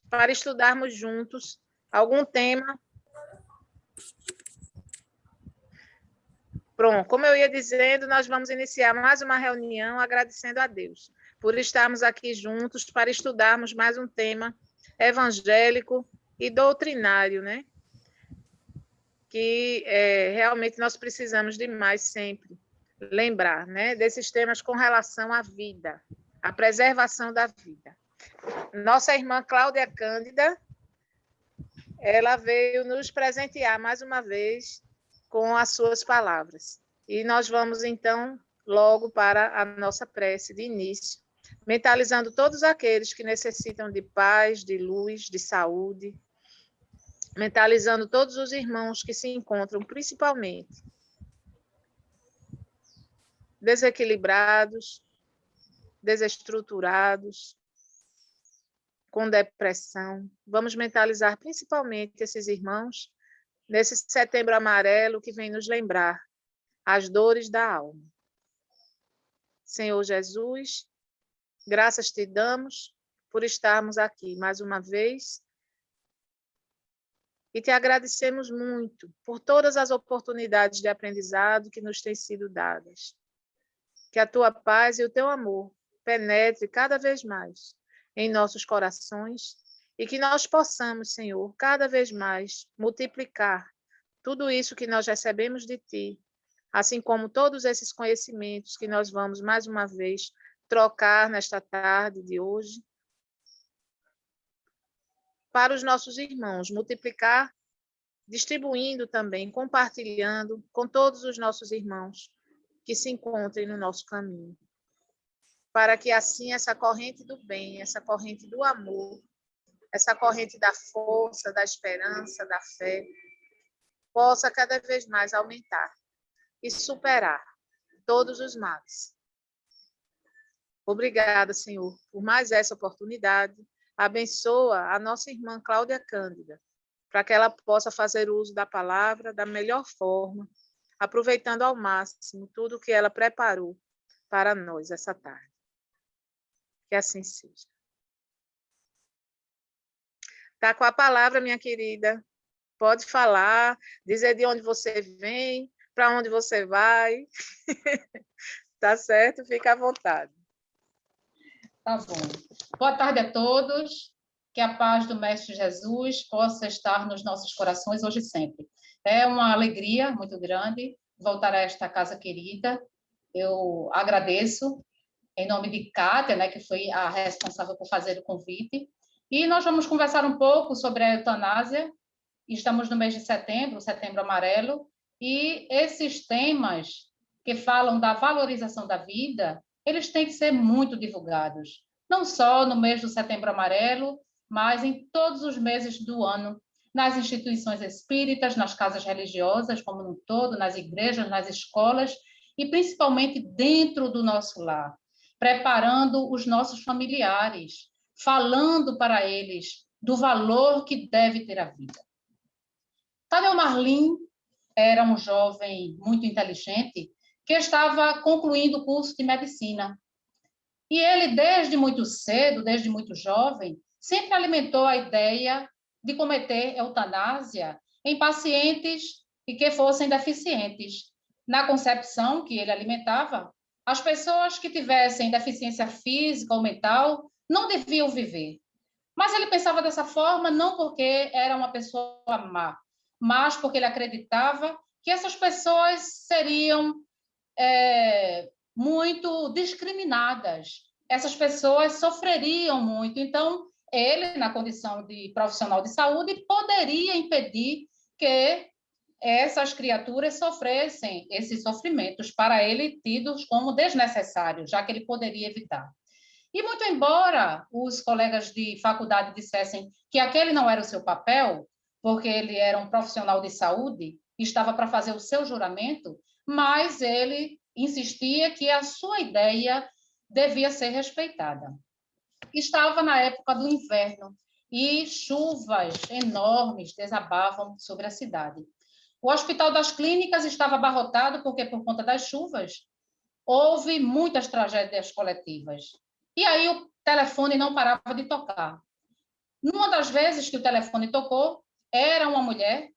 para estudarmos juntos algum tema. Pronto, como eu ia dizendo, nós vamos iniciar mais uma reunião agradecendo a Deus por estarmos aqui juntos para estudarmos mais um tema evangélico e doutrinário, né? Que realmente nós precisamos demais sempre lembrar, né? Desses temas com relação à vida, à preservação da vida. Nossa irmã Cláudia Cândida, ela veio nos presentear mais uma vez com as suas palavras. E nós vamos, então, logo para a nossa prece de início, mentalizando todos aqueles que necessitam de paz, de luz, de saúde, mentalizando todos os irmãos que se encontram, principalmente, desequilibrados, desestruturados, com depressão. Vamos mentalizar principalmente esses irmãos nesse setembro amarelo que vem nos lembrar as dores da alma. Senhor Jesus, graças te damos por estarmos aqui mais uma vez e te agradecemos muito por todas as oportunidades de aprendizado que nos têm sido dadas. Que a tua paz e o teu amor penetre cada vez mais em nossos corações e que nós possamos, Senhor, cada vez mais multiplicar tudo isso que nós recebemos de ti, assim como todos esses conhecimentos que nós vamos, mais uma vez, trocar nesta tarde de hoje, para os nossos irmãos, multiplicar, distribuindo também, compartilhando com todos os nossos irmãos que se encontrem no nosso caminho. Para que assim essa corrente do bem, essa corrente do amor, essa corrente da força, da esperança, da fé, possa cada vez mais aumentar e superar todos os males. Obrigada, Senhor, por mais essa oportunidade. Abençoa a nossa irmã Cláudia Cândida, para que ela possa fazer uso da palavra da melhor forma, aproveitando ao máximo tudo o que ela preparou para nós essa tarde. Que assim seja. Está com a palavra, minha querida. Pode falar, dizer de onde você vem, para onde você vai. Tá certo? Fica à vontade. Tá bom. Boa tarde a todos. Que a paz do Mestre Jesus possa estar nos nossos corações hoje e sempre. É uma alegria muito grande voltar a esta casa querida. Eu agradeço em nome de Kátia, né, que foi a responsável por fazer o convite. E nós vamos conversar um pouco sobre a eutanásia. Estamos no mês de setembro, setembro amarelo, e esses temas que falam da valorização da vida, eles têm que ser muito divulgados. Não só no mês do setembro amarelo, mas em todos os meses do ano, nas instituições espíritas, nas casas religiosas, como no todo, nas igrejas, nas escolas, e principalmente dentro do nosso lar, preparando os nossos familiares, falando para eles do valor que deve ter a vida. Tadeu Marlim era um jovem muito inteligente que estava concluindo o curso de medicina. E ele, desde muito cedo, desde muito jovem, sempre alimentou a ideia de cometer eutanásia em pacientes que fossem deficientes. Na concepção que ele alimentava, as pessoas que tivessem deficiência física ou mental não deviam viver. Mas ele pensava dessa forma não porque era uma pessoa má, mas porque ele acreditava que essas pessoas seriam muito discriminadas. Essas pessoas sofreriam muito. Então, ele, na condição de profissional de saúde, poderia impedir que essas criaturas sofressem esses sofrimentos, para ele tidos como desnecessários, já que ele poderia evitar. E muito embora os colegas de faculdade dissessem que aquele não era o seu papel, porque ele era um profissional de saúde, estava para fazer o seu juramento, mas ele insistia que a sua ideia devia ser respeitada. Estava na época do inverno e chuvas enormes desabavam sobre a cidade. O Hospital das Clínicas estava abarrotado porque, por conta das chuvas, houve muitas tragédias coletivas. E aí o telefone não parava de tocar. Numa das vezes que o telefone tocou, era uma mulher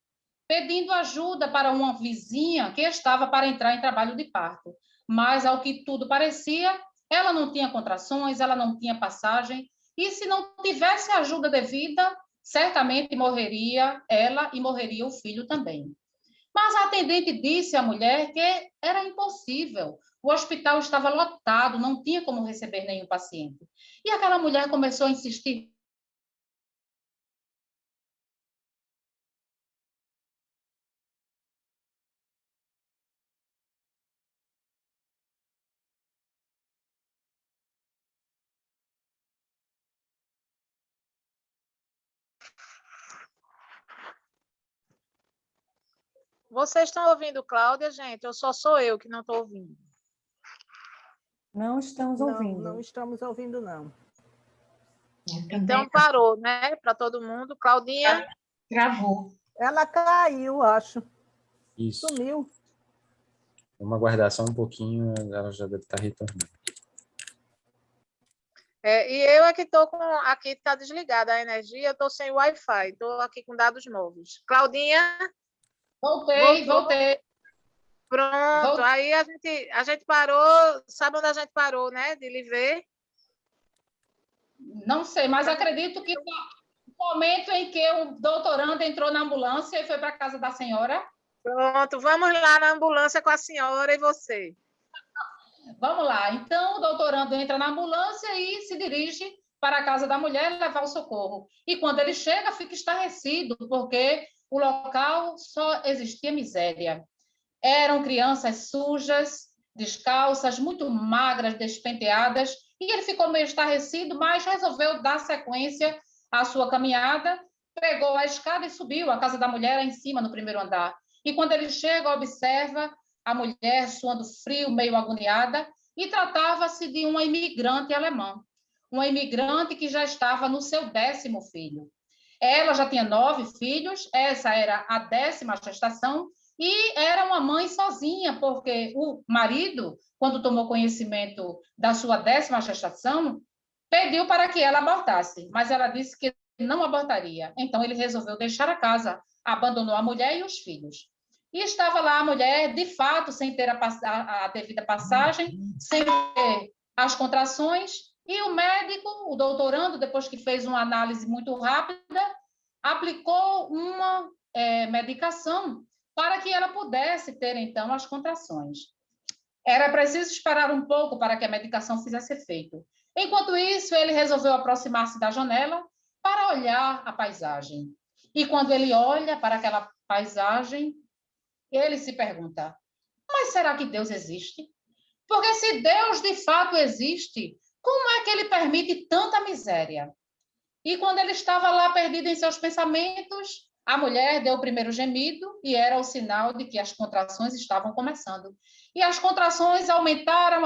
pedindo ajuda para uma vizinha que estava para entrar em trabalho de parto. Mas, ao que tudo parecia, ela não tinha contrações, ela não tinha passagem, e se não tivesse ajuda devida, certamente morreria ela e morreria o filho também. Mas a atendente disse à mulher que era impossível. O hospital estava lotado, não tinha como receber nenhum paciente. E aquela mulher começou a insistir. Vocês estão ouvindo Cláudia, gente? Ou só sou eu que não estou ouvindo? Não estamos ouvindo. Não estamos ouvindo, não. Então parou, né? Para todo mundo. Claudinha? Travou. Ela caiu, acho. Isso. Sumiu. Vamos aguardar só um pouquinho, ela já deve estar retornando. E eu é que estou com... Aqui está desligada a energia, eu estou sem Wi-Fi, estou aqui com dados novos. Claudinha? Voltei. Pronto, aí a gente parou, sabe onde a gente parou, né? De lhe ver. Não sei, mas acredito que no momento em que o doutorando entrou na ambulância e foi para a casa da senhora. Pronto, vamos lá na ambulância com a senhora e você. Vamos lá. Então, o doutorando entra na ambulância e se dirige para a casa da mulher levar o socorro. E quando ele chega, fica estarrecido, porque o local só existia miséria. Eram crianças sujas, descalças, muito magras, despenteadas, e ele ficou meio estarrecido, mas resolveu dar sequência à sua caminhada, pegou a escada e subiu. A casa da mulher era em cima, no primeiro andar. E quando ele chega, observa a mulher suando frio, meio agoniada, e tratava-se de uma imigrante alemã, uma imigrante que já estava no seu 10º filho. Ela já tinha 9 filhos, essa era a 10ª gestação, e era uma mãe sozinha, porque o marido, quando tomou conhecimento da sua 10ª gestação, pediu para que ela abortasse, mas ela disse que não abortaria. Então, ele resolveu deixar a casa, abandonou a mulher e os filhos. E estava lá a mulher, de fato, sem ter a devida passagem, sem ter as contrações, e o médico, o doutorando, depois que fez uma análise muito rápida, aplicou uma medicação para que ela pudesse ter, então, as contrações. Era preciso esperar um pouco para que a medicação fizesse efeito. Enquanto isso, ele resolveu aproximar-se da janela para olhar a paisagem. E quando ele olha para aquela paisagem, ele se pergunta: mas será que Deus existe? Porque se Deus de fato existe, como é que ele permite tanta miséria? E quando ele estava lá perdido em seus pensamentos, a mulher deu o primeiro gemido e era o sinal de que as contrações estavam começando. E as contrações aumentaram,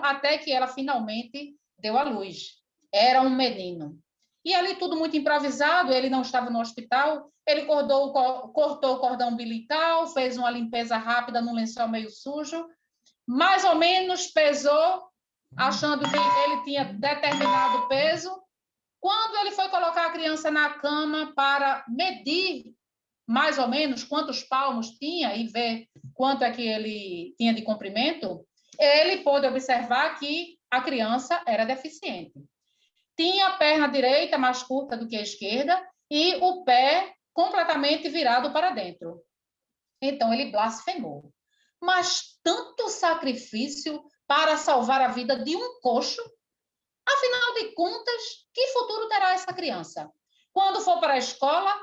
até que ela finalmente deu à luz. Era um menino. E ali tudo muito improvisado, ele não estava no hospital, ele cortou o cordão umbilical, fez uma limpeza rápida num lençol meio sujo, mais ou menos pesou, achando que ele tinha determinado peso. Quando ele foi colocar a criança na cama para medir mais ou menos quantos palmos tinha e ver quanto é que ele tinha de comprimento, ele pôde observar que a criança era deficiente. Tinha a perna direita mais curta do que a esquerda e o pé completamente virado para dentro. Então, ele blasfemou. Mas tanto sacrifício para salvar a vida de um coxo? Afinal de contas, que futuro terá essa criança? Quando for para a escola,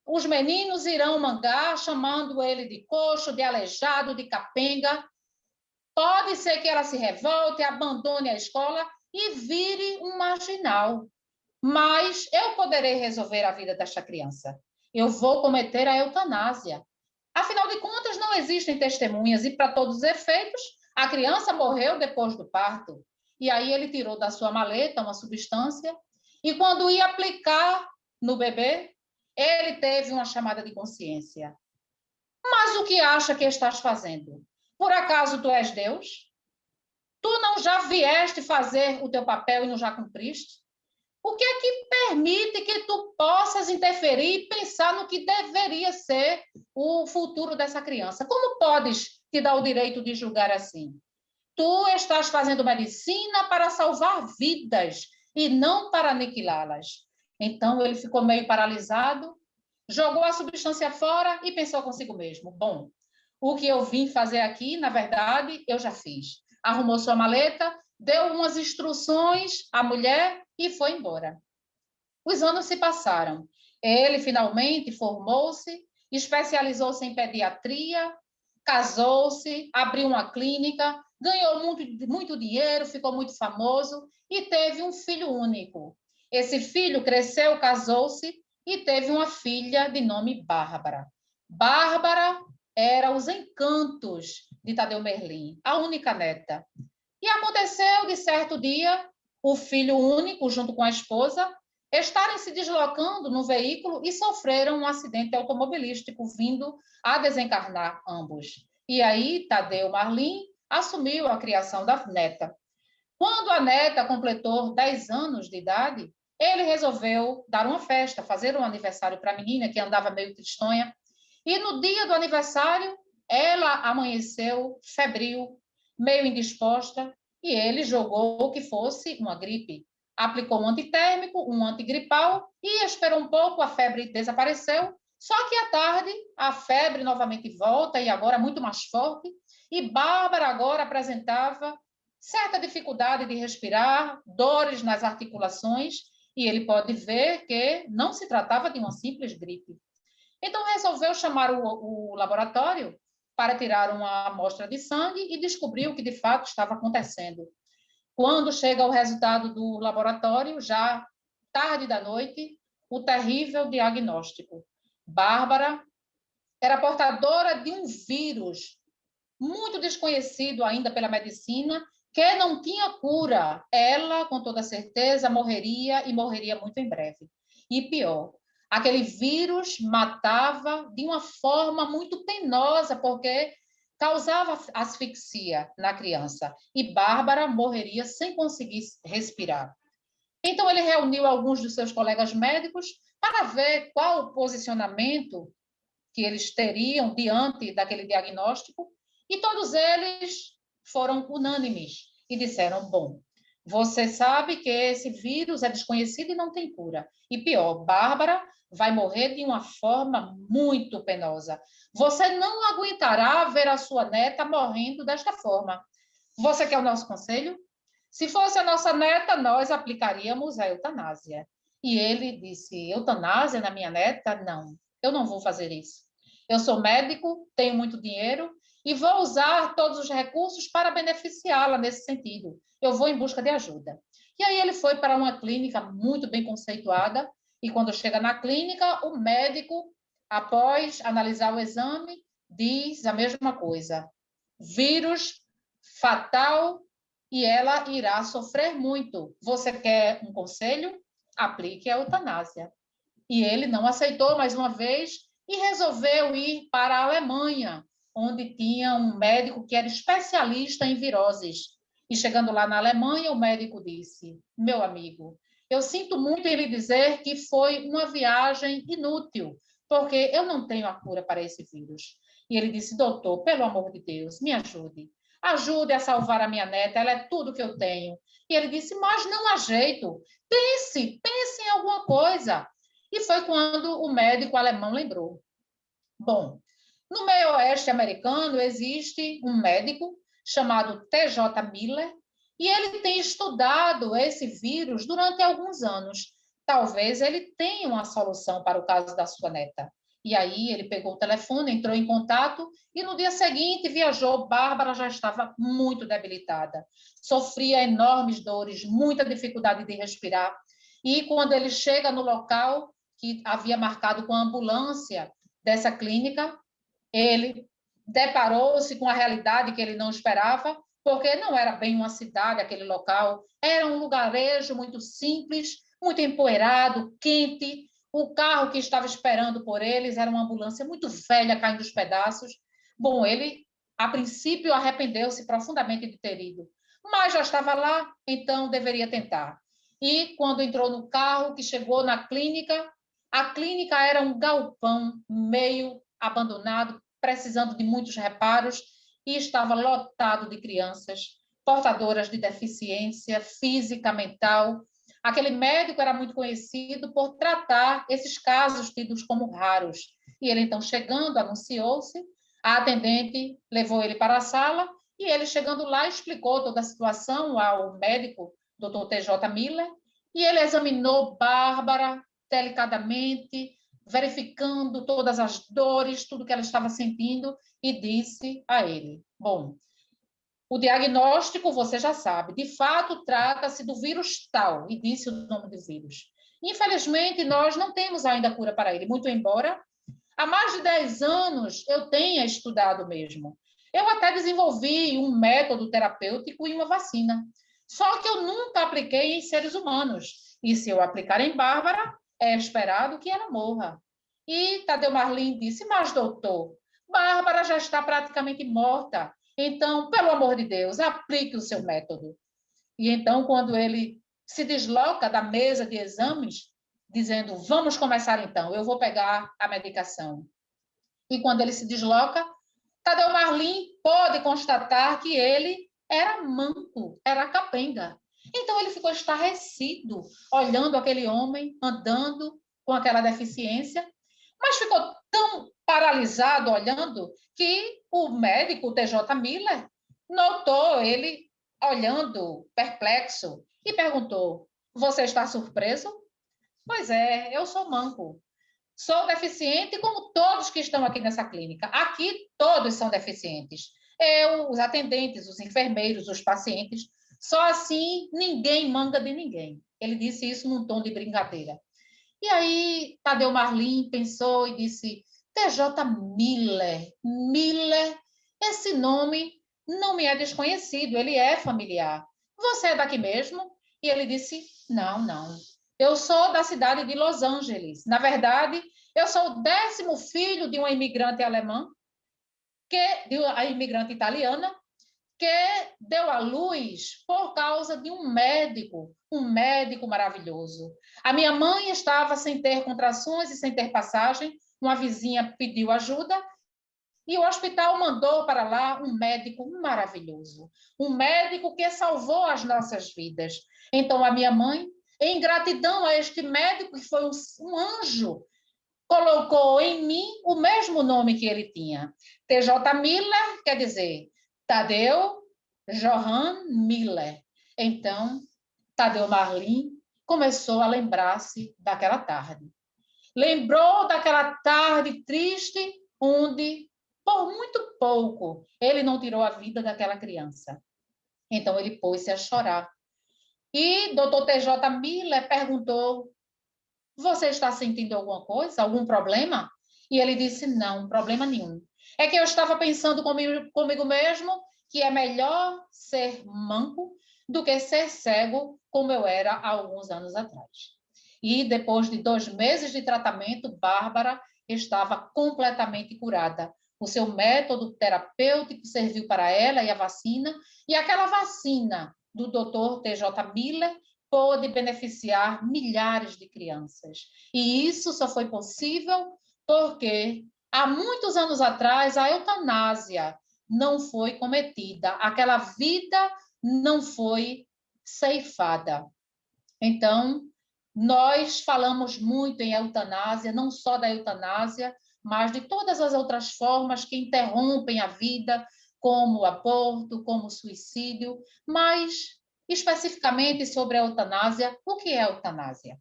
os meninos irão mangar, chamando ele de coxo, de aleijado, de capenga. Pode ser que ela se revolte, abandone a escola e vire um marginal. Mas eu poderei resolver a vida desta criança. Eu vou cometer a eutanásia. Afinal de contas, não existem testemunhas e, para todos os efeitos, a criança morreu depois do parto. E aí ele tirou da sua maleta uma substância e, quando ia aplicar no bebê, ele teve uma chamada de consciência. Mas o que acha que estás fazendo? Por acaso tu és Deus? Tu não já vieste fazer o teu papel e não já cumpriste? O que é que permite que tu possas interferir e pensar no que deveria ser o futuro dessa criança? Como podes te dar o direito de julgar assim? Tu estás fazendo medicina para salvar vidas e não para aniquilá-las. Então, ele ficou meio paralisado, jogou a substância fora e pensou consigo mesmo: bom, o que eu vim fazer aqui, na verdade, eu já fiz. Arrumou sua maleta, deu umas instruções à mulher e foi embora. Os anos se passaram. Ele finalmente formou-se, especializou-se em pediatria, casou-se, abriu uma clínica, ganhou muito dinheiro, ficou muito famoso e teve um filho único. Esse filho cresceu, casou-se e teve uma filha de nome Bárbara. Bárbara era os encantos de Tadeu Merlin, a única neta. E aconteceu de certo dia, o filho único, junto com a esposa, estarem se deslocando no veículo e sofreram um acidente automobilístico, vindo a desencarnar ambos. E aí, Tadeu Marlim assumiu a criação da neta. Quando a neta completou 10 anos de idade, ele resolveu dar uma festa, fazer um aniversário para a menina, que andava meio tristonha. E no dia do aniversário, ela amanheceu febril, meio indisposta, e ele jogou o que fosse uma gripe. Aplicou um antitérmico, um antigripal, e esperou um pouco, a febre desapareceu. Só que à tarde, a febre novamente volta, e agora muito mais forte, e Bárbara agora apresentava certa dificuldade de respirar, dores nas articulações, e ele pode ver que não se tratava de uma simples gripe. Então, resolveu chamar o laboratório para tirar uma amostra de sangue e descobrir o que de fato estava acontecendo. Quando chega o resultado do laboratório, já tarde da noite, o terrível diagnóstico. Bárbara era portadora de um vírus muito desconhecido ainda pela medicina, que não tinha cura. Ela, com toda certeza, morreria e morreria muito em breve. E pior, aquele vírus matava de uma forma muito penosa, porque causava asfixia na criança. E Bárbara morreria sem conseguir respirar. Então, ele reuniu alguns dos seus colegas médicos para ver qual o posicionamento que eles teriam diante daquele diagnóstico, e todos eles foram unânimes e disseram: bom, você sabe que esse vírus é desconhecido e não tem cura. E pior, Bárbara vai morrer de uma forma muito penosa. Você não aguentará ver a sua neta morrendo desta forma. Você quer o nosso conselho? Se fosse a nossa neta, nós aplicaríamos a eutanásia. E ele disse: eutanásia na minha neta? Não, eu não vou fazer isso. Eu sou médico, tenho muito dinheiro e vou usar todos os recursos para beneficiá-la nesse sentido. Eu vou em busca de ajuda. E aí ele foi para uma clínica muito bem conceituada, e quando chega na clínica, o médico, após analisar o exame, diz a mesma coisa: vírus fatal e ela irá sofrer muito. Você quer um conselho? Aplique a eutanásia. E ele não aceitou mais uma vez e resolveu ir para a Alemanha, onde tinha um médico que era especialista em viroses. E chegando lá na Alemanha, o médico disse: meu amigo, eu sinto muito em lhe dizer que foi uma viagem inútil, porque eu não tenho a cura para esse vírus. E ele disse: doutor, pelo amor de Deus, me ajude. Ajude a salvar a minha neta, ela é tudo que eu tenho. E ele disse: mas não há jeito. Pense em alguma coisa. E foi quando o médico alemão lembrou: bom, no meio oeste americano existe um médico chamado T.J. Miller, e ele tem estudado esse vírus durante alguns anos. Talvez ele tenha uma solução para o caso da sua neta. E aí ele pegou o telefone, entrou em contato e no dia seguinte viajou. Bárbara já estava muito debilitada, sofria enormes dores, muita dificuldade de respirar. E quando ele chega no local que havia marcado com a ambulância dessa clínica, ele deparou-se com a realidade que ele não esperava, porque não era bem uma cidade aquele local, era um lugarejo muito simples, muito empoeirado, quente. O carro que estava esperando por eles era uma ambulância muito velha, caindo aos pedaços. Bom, ele, a princípio, arrependeu-se profundamente de ter ido, mas já estava lá, então deveria tentar. e quando entrou no carro, que chegou na clínica, a clínica era um galpão meio abandonado, precisando de muitos reparos, e estava lotado de crianças portadoras de deficiência física, mental. Aquele médico era muito conhecido por tratar esses casos tidos como raros. E ele, então, chegando, anunciou-se, a atendente levou ele para a sala, e ele, chegando lá, explicou toda a situação ao médico, Dr. T.J. Miller, e ele examinou Bárbara delicadamente, verificando todas as dores, tudo que ela estava sentindo, e disse a ele: bom, o diagnóstico você já sabe, de fato trata-se do vírus tal, e disse o nome do vírus. Infelizmente, nós não temos ainda cura para ele, muito embora há mais de 10 anos eu tenha estudado mesmo. Eu até desenvolvi um método terapêutico e uma vacina. Só que eu nunca apliquei em seres humanos. E se eu aplicar em Bárbara, é esperado que ela morra. E Tadeu Marlim disse: mas, doutor, Bárbara já está praticamente morta. Então, pelo amor de Deus, aplique o seu método. E então, quando ele se desloca da mesa de exames, dizendo: vamos começar então, eu vou pegar a medicação. E quando ele se desloca, Tadeu Marlim pôde constatar que ele era manco, era capenga. Então ele ficou estarrecido, olhando aquele homem andando com aquela deficiência, mas ficou tão paralisado olhando que o médico, o T.J. Miller, notou ele olhando perplexo e perguntou: você está surpreso? Pois é, eu sou manco. Sou deficiente como todos que estão aqui nessa clínica. Aqui todos são deficientes. Eu, os atendentes, os enfermeiros, os pacientes. Só assim ninguém manga de ninguém. Ele disse isso num tom de brincadeira. E aí Tadeu Marlim pensou e disse: T.J. Miller. Miller, esse nome não me é desconhecido, ele é familiar. Você é daqui mesmo? E ele disse: não, não. Eu sou da cidade de Los Angeles. Na verdade, eu sou o 10º filho de uma imigrante alemã, de uma imigrante italiana, que deu à luz por causa de um médico maravilhoso. A minha mãe estava sem ter contrações e sem ter passagem, uma vizinha pediu ajuda, e o hospital mandou para lá um médico maravilhoso, um médico que salvou as nossas vidas. Então, a minha mãe, em gratidão a este médico, que foi um anjo, colocou em mim o mesmo nome que ele tinha. T.J. Miller quer dizer Tadeu Johann Miller. Então, Tadeu Marlim começou a lembrar-se daquela tarde. Lembrou daquela tarde triste, onde, por muito pouco, ele não tirou a vida daquela criança. Então, ele pôs-se a chorar. E Dr. T.J. Miller perguntou: você está sentindo alguma coisa, algum problema? E ele disse: não, problema nenhum. É que eu estava pensando comigo mesmo que é melhor ser manco do que ser cego, como eu era há alguns anos atrás. E depois de 2 meses de tratamento, Bárbara estava completamente curada. O seu método terapêutico serviu para ela e a vacina, e aquela vacina do Dr. T.J. Miller pôde beneficiar milhares de crianças. E isso só foi possível porque, há muitos anos atrás, a eutanásia não foi cometida, aquela vida não foi ceifada. Então, nós falamos muito em eutanásia, não só da eutanásia, mas de todas as outras formas que interrompem a vida, como o aborto, como o suicídio, mas especificamente sobre a eutanásia. O que é a eutanásia?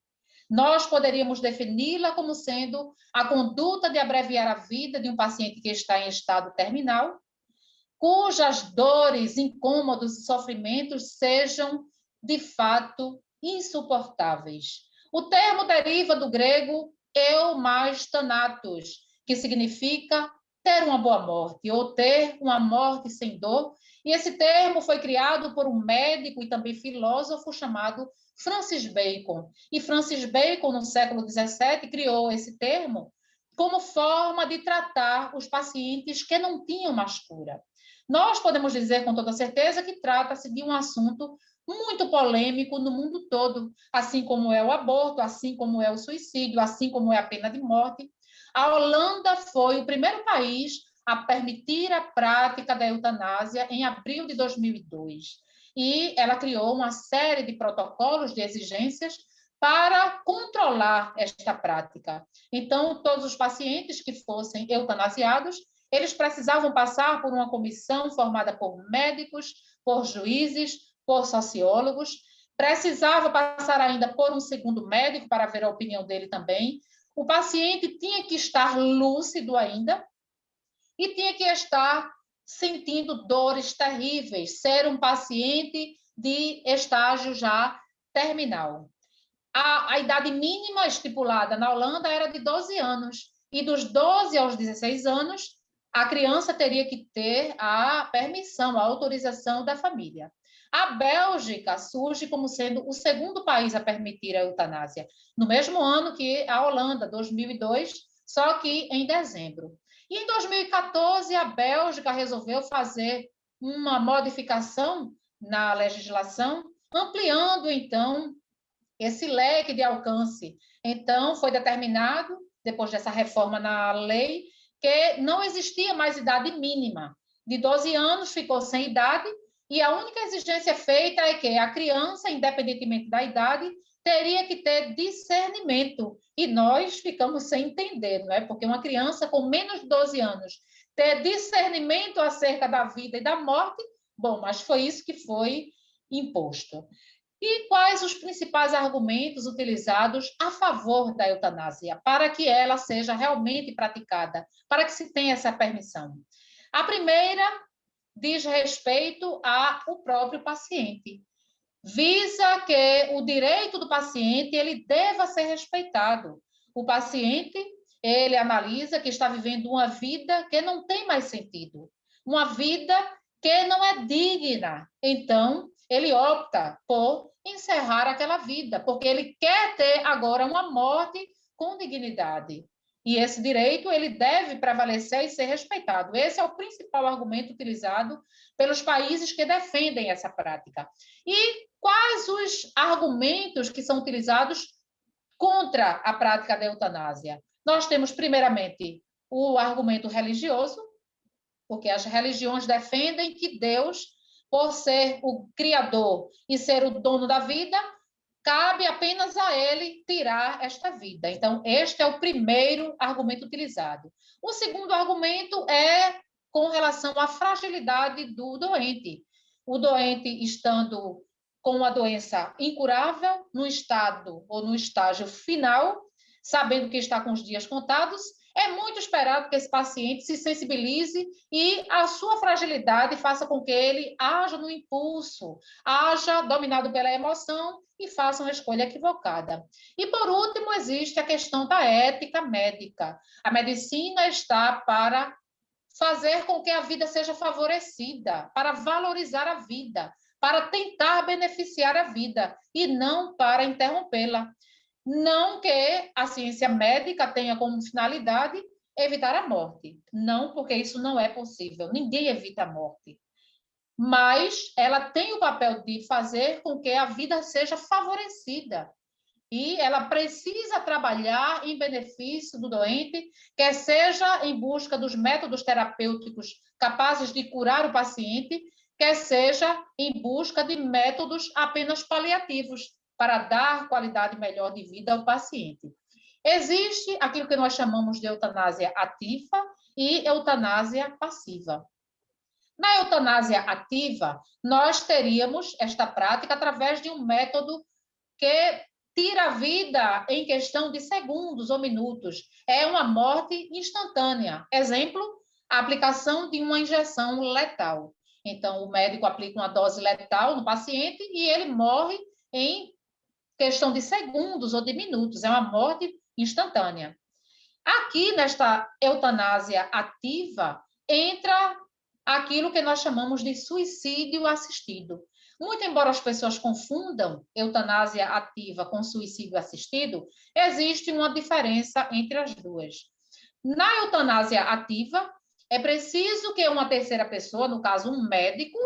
Nós poderíamos defini-la como sendo a conduta de abreviar a vida de um paciente que está em estado terminal, cujas dores, incômodos e sofrimentos sejam, de fato, insuportáveis. O termo deriva do grego eu mais thanatos, que significa ter uma boa morte, ou ter uma morte sem dor. E esse termo foi criado por um médico e também filósofo chamado Francis Bacon. E Francis Bacon, no século XVII, criou esse termo como forma de tratar os pacientes que não tinham mais cura. Nós podemos dizer com toda certeza que trata-se de um assunto muito polêmico no mundo todo, assim como é o aborto, assim como é o suicídio, assim como é a pena de morte. A Holanda foi o primeiro país a permitir a prática da eutanásia em abril de 2002. E ela criou uma série de protocolos, de exigências, para controlar esta prática. Então, todos os pacientes que fossem eutanasiados, eles precisavam passar por uma comissão formada por médicos, por juízes, por sociólogos, precisava passar ainda por um segundo médico para ver a opinião dele também. O paciente tinha que estar lúcido ainda e tinha que estar sentindo dores terríveis, ser um paciente de estágio já terminal. A idade mínima estipulada na Holanda era de 12 anos, e dos 12 aos 16 anos, a criança teria que ter a permissão, a autorização da família. A Bélgica surge como sendo o segundo país a permitir a eutanásia, no mesmo ano que a Holanda, 2002, só que em dezembro. E em 2014, a Bélgica resolveu fazer uma modificação na legislação, ampliando, então, esse leque de alcance. Então, foi determinado, depois dessa reforma na lei, que não existia mais idade mínima. De 12 anos ficou sem idade, e a única exigência feita é que a criança, independentemente da idade, teria que ter discernimento. E nós ficamos sem entender, não é? Porque uma criança com menos de 12 anos ter discernimento acerca da vida e da morte, bom, mas foi isso que foi imposto. E quais os principais argumentos utilizados a favor da eutanásia, para que ela seja realmente praticada, para que se tenha essa permissão? A primeira diz respeito ao próprio paciente. Visa que o direito do paciente ele deva ser respeitado. O paciente, ele analisa que está vivendo uma vida que não tem mais sentido, uma vida que não é digna. Então, ele opta por encerrar aquela vida, porque ele quer ter agora uma morte com dignidade. E esse direito ele deve prevalecer e ser respeitado. Esse é o principal argumento utilizado pelos países que defendem essa prática. E quais os argumentos que são utilizados contra a prática da eutanásia? Nós temos, primeiramente, o argumento religioso, porque as religiões defendem que Deus, por ser o Criador e ser o dono da vida, cabe apenas a ele tirar esta vida. Então, este é o primeiro argumento utilizado. O segundo argumento é com relação à fragilidade do doente. O doente estando com uma doença incurável, no estado ou no estágio final, sabendo que está com os dias contados, é muito esperado que esse paciente se sensibilize e a sua fragilidade faça com que ele haja no impulso, haja dominado pela emoção e faça uma escolha equivocada. E, por último, existe a questão da ética médica. A medicina está para fazer com que a vida seja favorecida, para valorizar a vida, para tentar beneficiar a vida e não para interrompê-la. Não que a ciência médica tenha como finalidade evitar a morte. Não, porque isso não é possível. Ninguém evita a morte. Mas ela tem o papel de fazer com que a vida seja favorecida. E ela precisa trabalhar em benefício do doente, quer seja em busca dos métodos terapêuticos capazes de curar o paciente, quer seja em busca de métodos apenas paliativos, para dar qualidade melhor de vida ao paciente. Existe aquilo que nós chamamos de eutanásia ativa e eutanásia passiva. Na eutanásia ativa, nós teríamos esta prática através de um método que tira a vida em questão de segundos ou minutos. É uma morte instantânea. Exemplo, a aplicação de uma injeção letal. Então, o médico aplica uma dose letal no paciente e ele morre em questão de segundos ou de minutos, é uma morte instantânea. Aqui, nesta eutanásia ativa, entra aquilo que nós chamamos de suicídio assistido. Muito embora as pessoas confundam eutanásia ativa com suicídio assistido, existe uma diferença entre as duas. Na eutanásia ativa, é preciso que uma terceira pessoa, no caso um médico,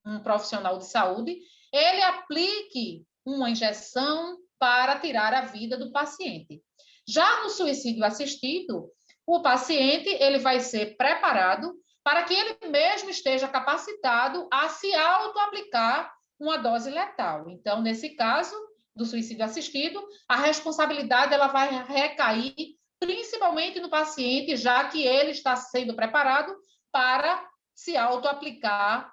um profissional de saúde, ele aplique uma injeção para tirar a vida do paciente. Já no suicídio assistido, o paciente ele vai ser preparado para que ele mesmo esteja capacitado a se auto-aplicar uma dose letal. Então, nesse caso do suicídio assistido, a responsabilidade ela vai recair principalmente no paciente, já que ele está sendo preparado para se auto-aplicar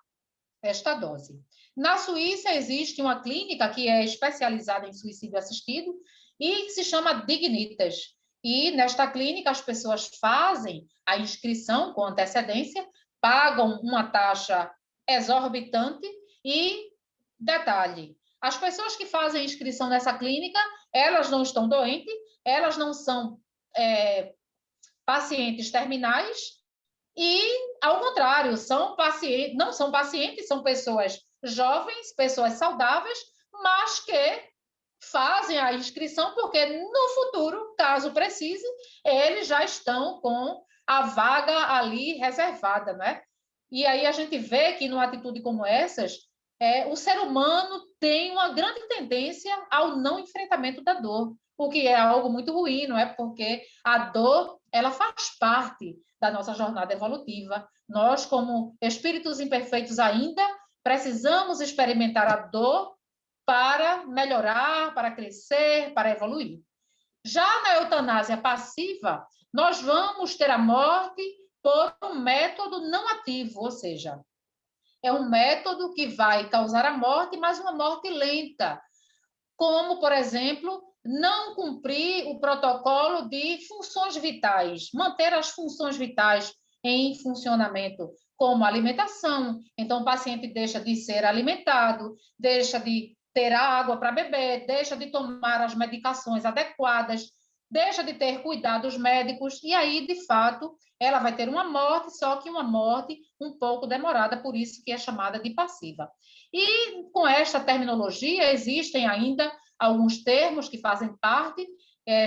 esta dose. Na Suíça, existe uma clínica que é especializada em suicídio assistido e que se chama Dignitas. E nesta clínica, as pessoas fazem a inscrição com antecedência, pagam uma taxa exorbitante e, detalhe, as pessoas que fazem inscrição nessa clínica, elas não estão doentes, elas não são pacientes terminais e, ao contrário, não são pacientes, são pessoas jovens, pessoas saudáveis, mas que fazem a inscrição porque, no futuro, caso precise, eles já estão com a vaga ali reservada, né? E aí a gente vê que, numa atitude como essas, o ser humano tem uma grande tendência ao não enfrentamento da dor, o que é algo muito ruim, não é? Porque a dor, ela faz parte da nossa jornada evolutiva. Nós, como espíritos imperfeitos ainda, precisamos experimentar a dor para melhorar, para crescer, para evoluir. Já na eutanásia passiva, nós vamos ter a morte por um método não ativo, ou seja, é um método que vai causar a morte, mas uma morte lenta, como, por exemplo, não cumprir o protocolo de funções vitais, manter as funções vitais em funcionamento, como alimentação. Então, o paciente deixa de ser alimentado, deixa de ter água para beber, deixa de tomar as medicações adequadas, deixa de ter cuidados médicos, e aí, de fato, ela vai ter uma morte, só que uma morte um pouco demorada, por isso que é chamada de passiva. E com esta terminologia, existem ainda alguns termos que fazem parte,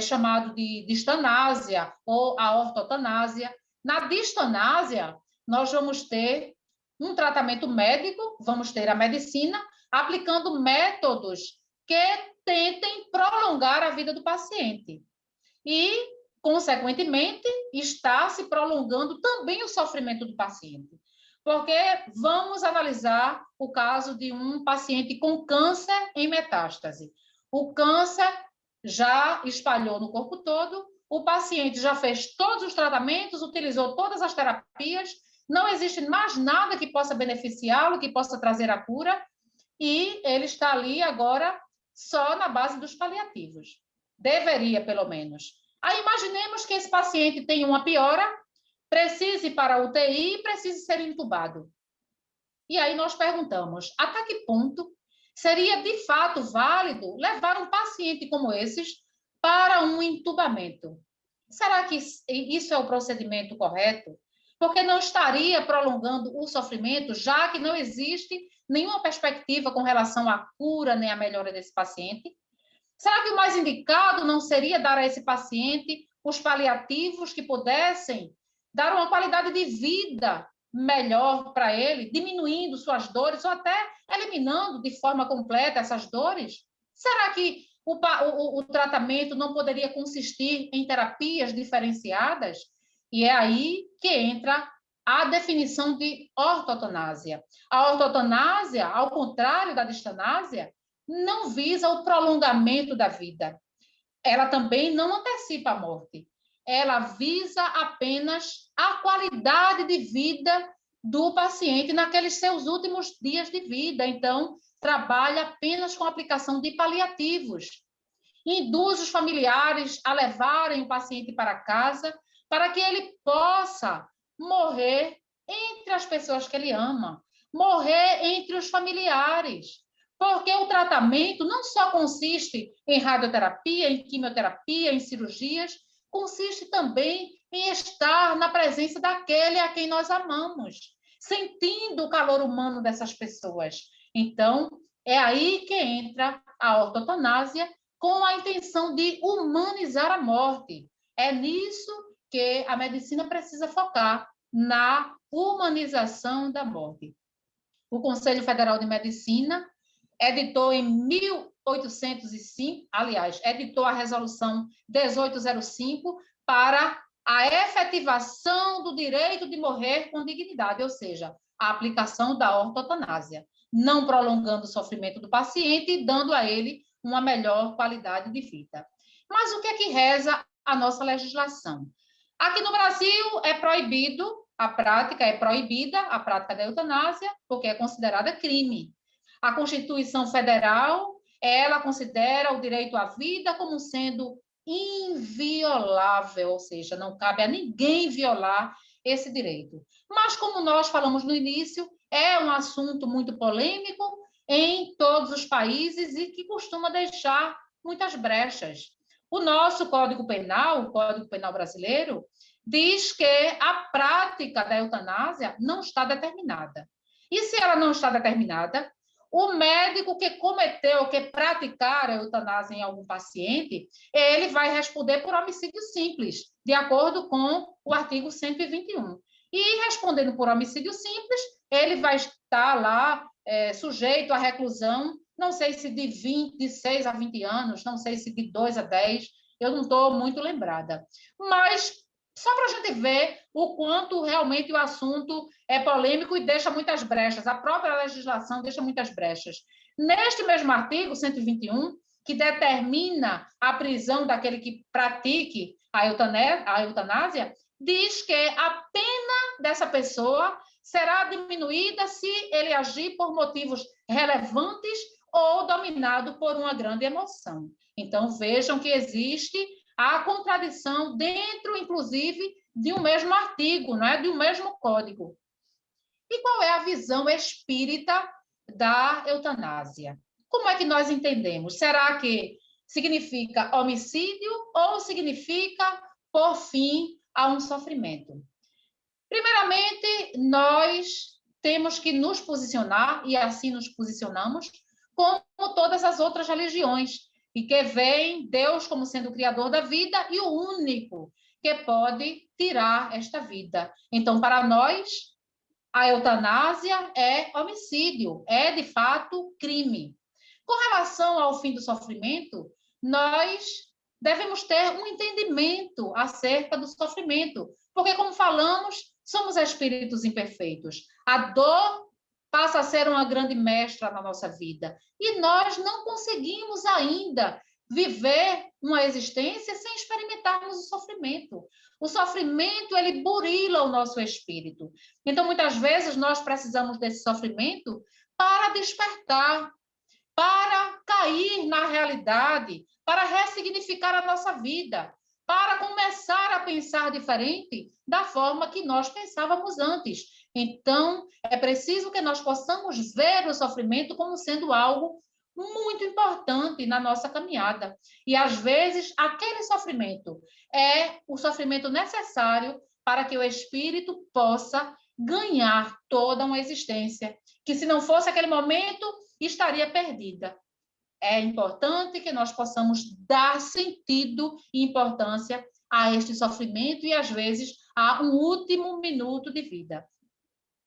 chamado de distanásia ou aortotanásia. Na distanásia, nós vamos ter um tratamento médico, vamos ter a medicina, aplicando métodos que tentem prolongar a vida do paciente. E, consequentemente, está se prolongando também o sofrimento do paciente. Porque vamos analisar o caso de um paciente com câncer em metástase. O câncer já espalhou no corpo todo, o paciente já fez todos os tratamentos, utilizou todas as terapias, não existe mais nada que possa beneficiá-lo, que possa trazer a cura, e ele está ali agora só na base dos paliativos. Deveria, pelo menos. Aí imaginemos que esse paciente tem uma piora, precise ir para a UTI e precise ser entubado. E aí nós perguntamos, até que ponto seria de fato válido levar um paciente como esses para um entubamento? Será que isso é o procedimento correto? Porque não estaria prolongando o sofrimento, já que não existe nenhuma perspectiva com relação à cura nem à melhora desse paciente? Será que o mais indicado não seria dar a esse paciente os paliativos que pudessem dar uma qualidade de vida melhor para ele, diminuindo suas dores ou até eliminando de forma completa essas dores? Será que o tratamento não poderia consistir em terapias diferenciadas? E é aí que entra a definição de ortotanásia. A ortotanásia, ao contrário da distanásia, não visa o prolongamento da vida. Ela também não antecipa a morte. Ela visa apenas a qualidade de vida do paciente naqueles seus últimos dias de vida. Então, trabalha apenas com a aplicação de paliativos. Induz os familiares a levarem o paciente para casa para que ele possa morrer entre as pessoas que ele ama, morrer entre os familiares. Porque o tratamento não só consiste em radioterapia, em quimioterapia, em cirurgias, consiste também em estar na presença daquele a quem nós amamos, sentindo o calor humano dessas pessoas. Então, é aí que entra a ortotanásia com a intenção de humanizar a morte. É nisso que a medicina precisa focar, na humanização da morte. O Conselho Federal de Medicina editou em 1805, aliás, editou a Resolução 1805 para a efetivação do direito de morrer com dignidade, ou seja, a aplicação da ortotanásia, não prolongando o sofrimento do paciente e dando a ele uma melhor qualidade de vida. Mas o que é que reza a nossa legislação? Aqui no Brasil é proibido, a prática é proibida, a prática da eutanásia, porque é considerada crime. A Constituição Federal, ela considera o direito à vida como sendo inviolável, ou seja, não cabe a ninguém violar esse direito. Mas, como nós falamos no início, é um assunto muito polêmico em todos os países e que costuma deixar muitas brechas. O nosso Código Penal, o Código Penal brasileiro, diz que a prática da eutanásia não está determinada. E se ela não está determinada, o médico que cometeu, que praticar a eutanásia em algum paciente, ele vai responder por homicídio simples, de acordo com o artigo 121. E respondendo por homicídio simples, ele vai estar lá sujeito à reclusão, não sei se de 6 a 20 anos, não sei se de 2 a 10, eu não estou muito lembrada. Mas só para a gente ver o quanto realmente o assunto é polêmico e deixa muitas brechas. A própria legislação deixa muitas brechas. Neste mesmo artigo 121, que determina a prisão daquele que pratique a eutanásia, diz que a pena dessa pessoa será diminuída se ele agir por motivos relevantes ou dominado por uma grande emoção. Então, vejam que existe a contradição dentro, inclusive, de um mesmo artigo, não é? De um mesmo código. E qual é a visão espírita da eutanásia? Como é que nós entendemos? Será que significa homicídio ou significa por fim a um sofrimento? Primeiramente, nós temos que nos posicionar, e assim nos posicionamos, como todas as outras religiões, e que veem Deus como sendo o criador da vida e o único que pode tirar esta vida. Então, para nós, a eutanásia é homicídio, é, de fato, crime. Com relação ao fim do sofrimento, nós devemos ter um entendimento acerca do sofrimento, porque, como falamos, somos espíritos imperfeitos. A dor passa a ser uma grande mestra na nossa vida. E nós não conseguimos ainda viver uma existência sem experimentarmos o sofrimento. O sofrimento, ele burila o nosso espírito. Então, muitas vezes, nós precisamos desse sofrimento para despertar, para cair na realidade, para ressignificar a nossa vida, para começar a pensar diferente da forma que nós pensávamos antes. Então, é preciso que nós possamos ver o sofrimento como sendo algo muito importante na nossa caminhada. E, às vezes, aquele sofrimento é o sofrimento necessário para que o espírito possa ganhar toda uma existência, que, se não fosse aquele momento, estaria perdida. É importante que nós possamos dar sentido e importância a este sofrimento e, às vezes, a um último minuto de vida.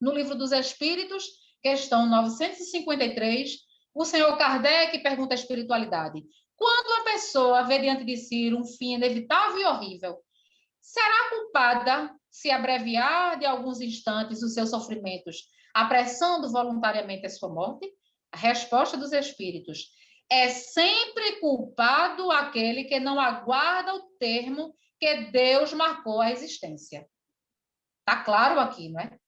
No Livro dos Espíritos, questão 953, o senhor Kardec pergunta à espiritualidade: quando a pessoa vê diante de si um fim inevitável e horrível, será culpada se abreviar de alguns instantes os seus sofrimentos, apressando voluntariamente a sua morte? A resposta dos Espíritos: é sempre culpado aquele que não aguarda o termo que Deus marcou à existência. Está claro aqui, não é?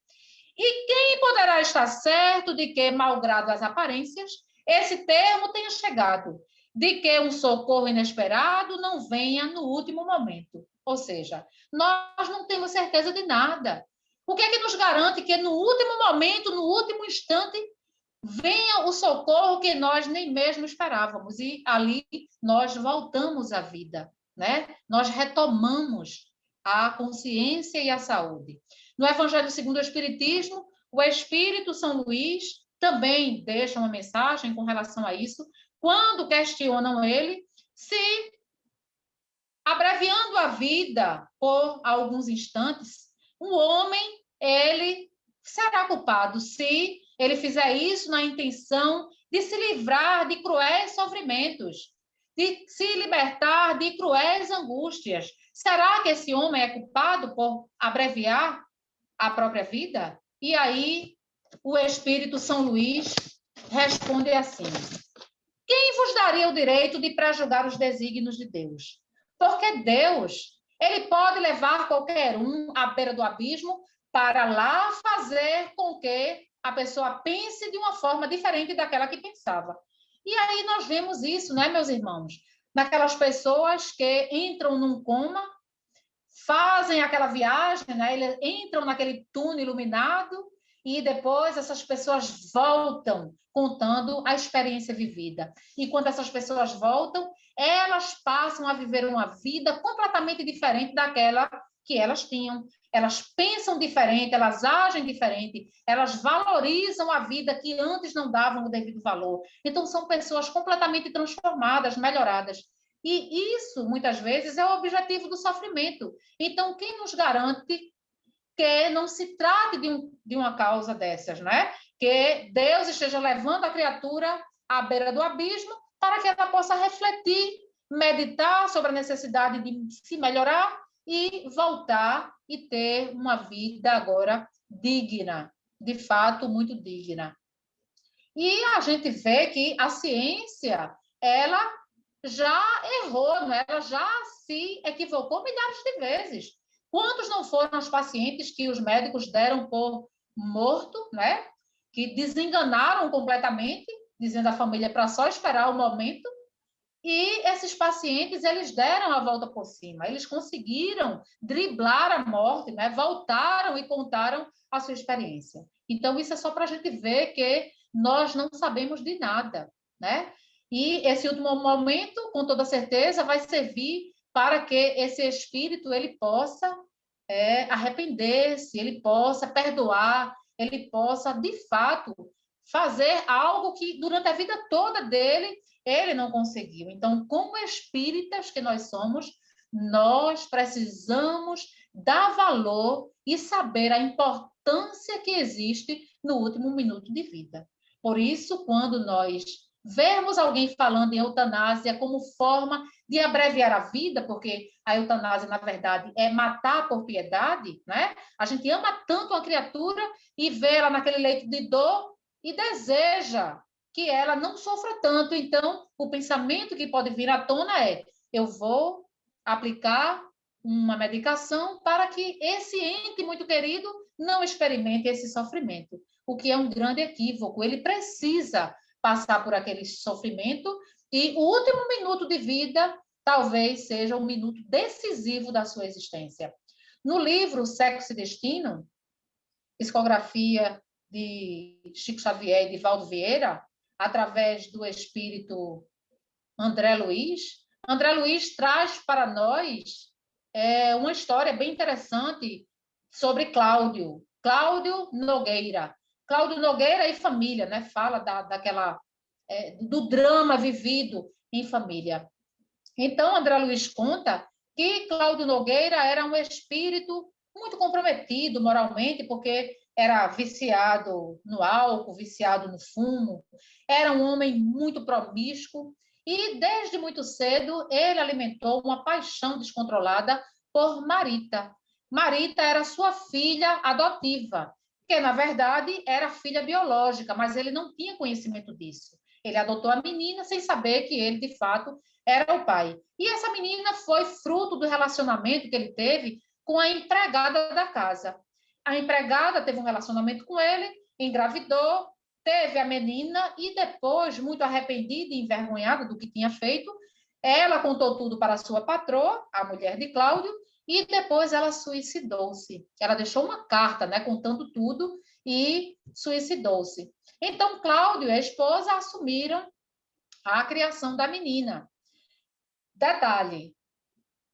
E quem poderá estar certo de que, malgrado as aparências, esse termo tenha chegado, de que um socorro inesperado não venha no último momento? Ou seja, nós não temos certeza de nada. O que é que nos garante que no último momento, no último instante, venha o socorro que nós nem mesmo esperávamos e ali nós voltamos à vida, né? Nós retomamos a consciência e a saúde. No Evangelho segundo o Espiritismo, o Espírito São Luís também deixa uma mensagem com relação a isso, quando questionam ele se, abreviando a vida por alguns instantes, um homem, ele será culpado se ele fizer isso na intenção de se livrar de cruéis sofrimentos, de se libertar de cruéis angústias. Será que esse homem é culpado por abreviar a própria vida? E aí o Espírito São Luís responde assim: quem vos daria o direito de prejulgar os desígnios de Deus? Porque Deus, ele pode levar qualquer um à beira do abismo para lá fazer com que a pessoa pense de uma forma diferente daquela que pensava. E aí nós vemos isso, né, meus irmãos? Naquelas pessoas que entram num coma, fazem aquela viagem, né? Eles entram naquele túnel iluminado e depois essas pessoas voltam contando a experiência vivida. E quando essas pessoas voltam, elas passam a viver uma vida completamente diferente daquela que elas tinham. Elas pensam diferente, elas agem diferente, elas valorizam a vida que antes não davam o devido valor. Então, são pessoas completamente transformadas, melhoradas. E isso, muitas vezes, é o objetivo do sofrimento. Então, quem nos garante que não se trate de uma causa dessas, né? Que Deus esteja levando a criatura à beira do abismo para que ela possa refletir, meditar sobre a necessidade de se melhorar e voltar e ter uma vida agora digna, de fato, muito digna. E a gente vê que a ciência, ela já errou, né? Ela já se equivocou milhares de vezes. Quantos não foram os pacientes que os médicos deram por morto, né? Que desenganaram completamente, dizendo à família para só esperar o momento. E esses pacientes, eles deram a volta por cima, eles conseguiram driblar a morte, né? Voltaram e contaram a sua experiência. Então, isso é só para a gente ver que nós não sabemos de nada, né? E esse último momento, com toda certeza, vai servir para que esse espírito ele possa arrepender-se, ele possa perdoar, ele possa, de fato, fazer algo que durante a vida toda dele ele não conseguiu. Então, como espíritas que nós somos, nós precisamos dar valor e saber a importância que existe no último minuto de vida. Por isso, quando nós vermos alguém falando em eutanásia como forma de abreviar a vida, porque a eutanásia, na verdade, é matar por piedade, né? A gente ama tanto uma criatura e vê ela naquele leito de dor e deseja que ela não sofra tanto. Então, o pensamento que pode vir à tona é: eu vou aplicar uma medicação para que esse ente muito querido não experimente esse sofrimento, o que é um grande equívoco. Ele precisa passar por aquele sofrimento e o último minuto de vida talvez seja um minuto decisivo da sua existência. No livro Sexo e Destino, psicografia de Chico Xavier e de Valdo Vieira, através do espírito André Luiz traz para nós uma história bem interessante sobre Cláudio Nogueira. Cláudio Nogueira e família, né? Fala do drama vivido em família. Então, André Luiz conta que Cláudio Nogueira era um espírito muito comprometido moralmente, porque era viciado no álcool, viciado no fumo, era um homem muito promíscuo e, desde muito cedo, ele alimentou uma paixão descontrolada por Marita. Marita era sua filha adotiva, que, na verdade, era filha biológica, mas ele não tinha conhecimento disso. Ele adotou a menina sem saber que ele, de fato, era o pai. E essa menina foi fruto do relacionamento que ele teve com a empregada da casa. A empregada teve um relacionamento com ele, engravidou, teve a menina e depois, muito arrependida e envergonhada do que tinha feito, ela contou tudo para a sua patroa, a mulher de Cláudio, e depois ela suicidou-se. Ela deixou uma carta, né, contando tudo e suicidou-se. Então, Cláudio e a esposa assumiram a criação da menina. Detalhe,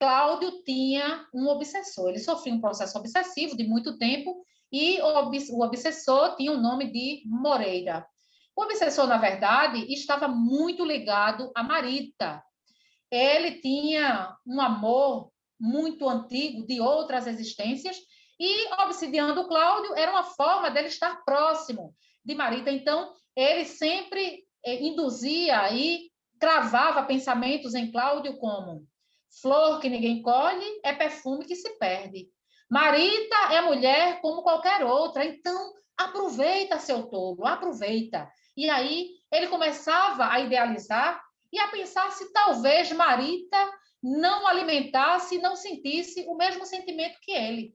Cláudio tinha um obsessor, ele sofreu um processo obsessivo de muito tempo e o obsessor tinha o nome de Moreira. O obsessor, na verdade, estava muito ligado a Marita. Ele tinha um amor muito antigo de outras existências e obsidiando Cláudio era uma forma dele estar próximo de Marita. Então, ele sempre induzia e cravava pensamentos em Cláudio como: flor que ninguém colhe é perfume que se perde. Marita é mulher como qualquer outra, então aproveita, seu tolo, aproveita. E aí ele começava a idealizar e a pensar se talvez Marita não alimentasse, não sentisse o mesmo sentimento que ele.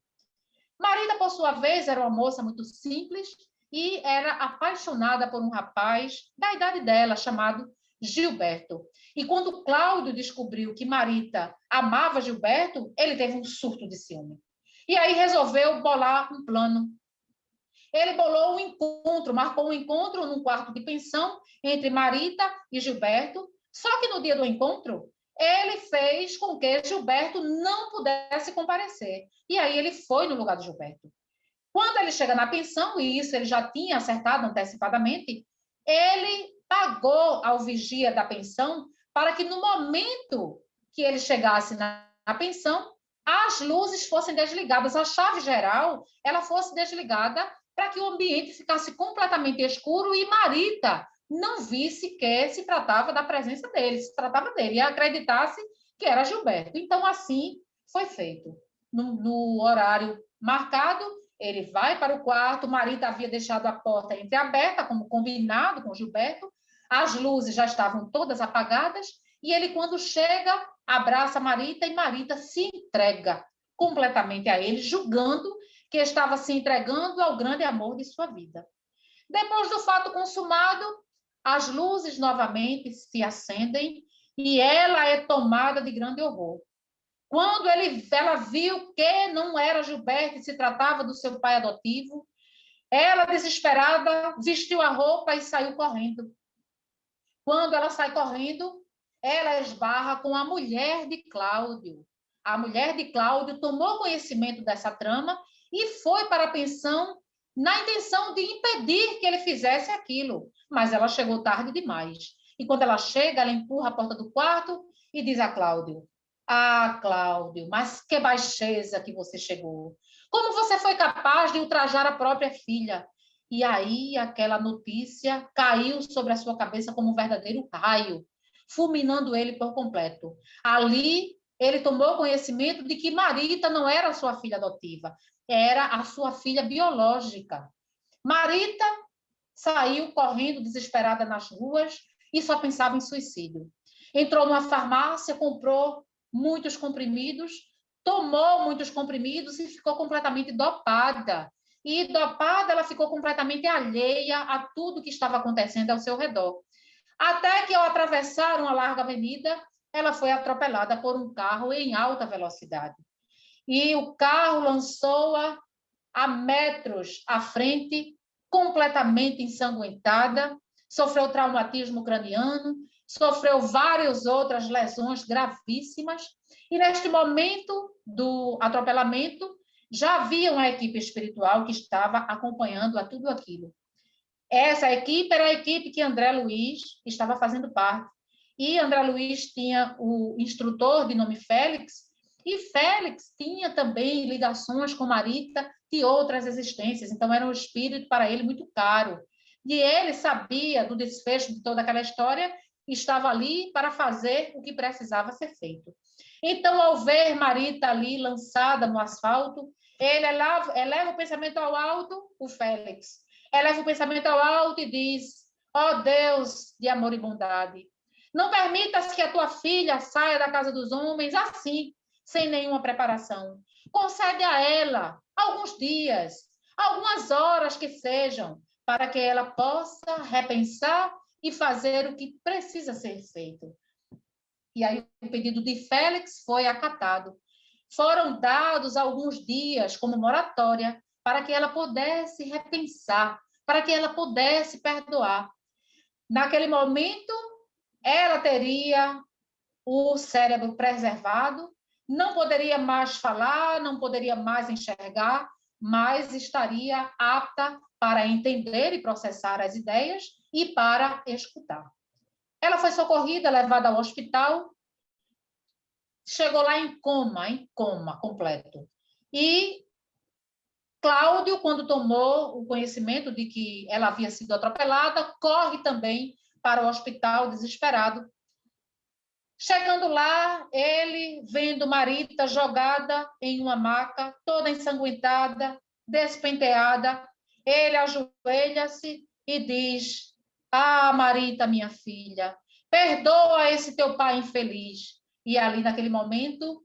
Marita, por sua vez, era uma moça muito simples e era apaixonada por um rapaz da idade dela, chamado Gilberto. E quando Cláudio descobriu que Marita amava Gilberto, ele teve um surto de ciúme. E aí resolveu bolar um plano. Ele bolou um encontro, marcou um encontro num quarto de pensão entre Marita e Gilberto, só que no dia do encontro, ele fez com que Gilberto não pudesse comparecer. E aí ele foi no lugar de Gilberto. Quando ele chega na pensão, e isso ele já tinha acertado antecipadamente, ele pagou ao vigia da pensão para que no momento que ele chegasse na pensão, as luzes fossem desligadas, a chave geral ela fosse desligada para que o ambiente ficasse completamente escuro e Marita não visse que se tratava da presença dele, se tratava dele, e acreditasse que era Gilberto. Então, assim foi feito. No horário marcado, ele vai para o quarto, Marita havia deixado a porta entreaberta, como combinado com Gilberto, as luzes já estavam todas apagadas, e ele, quando chega, abraça Marita e Marita se entrega completamente a ele, julgando que estava se entregando ao grande amor de sua vida. Depois do fato consumado, as luzes novamente se acendem e ela é tomada de grande horror. Quando ela viu que não era Gilberto e se tratava do seu pai adotivo, ela, desesperada, vestiu a roupa e saiu correndo. Quando ela sai correndo, ela esbarra com a mulher de Cláudio. A mulher de Cláudio tomou conhecimento dessa trama e foi para a pensão na intenção de impedir que ele fizesse aquilo. Mas ela chegou tarde demais. E quando ela chega, ela empurra a porta do quarto e diz a Cláudio: ah, Cláudio, mas que baixeza que você chegou. Como você foi capaz de ultrajar a própria filha? E aí aquela notícia caiu sobre a sua cabeça como um verdadeiro raio, fulminando ele por completo. Ali, ele tomou conhecimento de que Marita não era sua filha adotiva, era a sua filha biológica. Marita saiu correndo desesperada nas ruas e só pensava em suicídio. Entrou numa farmácia, comprou muitos comprimidos, tomou muitos comprimidos e ficou completamente dopada. E dopada, ela ficou completamente alheia a tudo que estava acontecendo ao seu redor. Até que, ao atravessar uma larga avenida, ela foi atropelada por um carro em alta velocidade. E o carro lançou-a a metros à frente, completamente ensanguentada, sofreu traumatismo craniano, sofreu várias outras lesões gravíssimas, e neste momento do atropelamento, já havia uma equipe espiritual que estava acompanhando a tudo aquilo. Essa equipe era a equipe que André Luiz estava fazendo parte. E André Luiz tinha o instrutor de nome Félix, e Félix tinha também ligações com Marita de outras existências, então era um espírito para ele muito caro. E ele sabia do desfecho de toda aquela história e estava ali para fazer o que precisava ser feito. Então, ao ver Marita ali lançada no asfalto, ele eleva o pensamento ao alto, o Félix. Eleva o pensamento ao alto e diz: ó Deus de amor e bondade, não permitas que a tua filha saia da casa dos homens assim, sem nenhuma preparação. Concede a ela alguns dias, algumas horas que sejam, para que ela possa repensar e fazer o que precisa ser feito. E aí o pedido de Félix foi acatado. Foram dados alguns dias como moratória para que ela pudesse repensar, para que ela pudesse perdoar. Naquele momento, ela teria o cérebro preservado, não poderia mais falar, não poderia mais enxergar, mas estaria apta para entender e processar as ideias e para escutar. Ela foi socorrida, levada ao hospital, chegou lá em coma completo. E Cláudio, quando tomou o conhecimento de que ela havia sido atropelada, corre também para o hospital desesperado. Chegando lá, ele vendo Marita jogada em uma maca, toda ensanguentada, despenteada, ele ajoelha-se e diz: Ah, Marita, minha filha, perdoa esse teu pai infeliz. E ali, naquele momento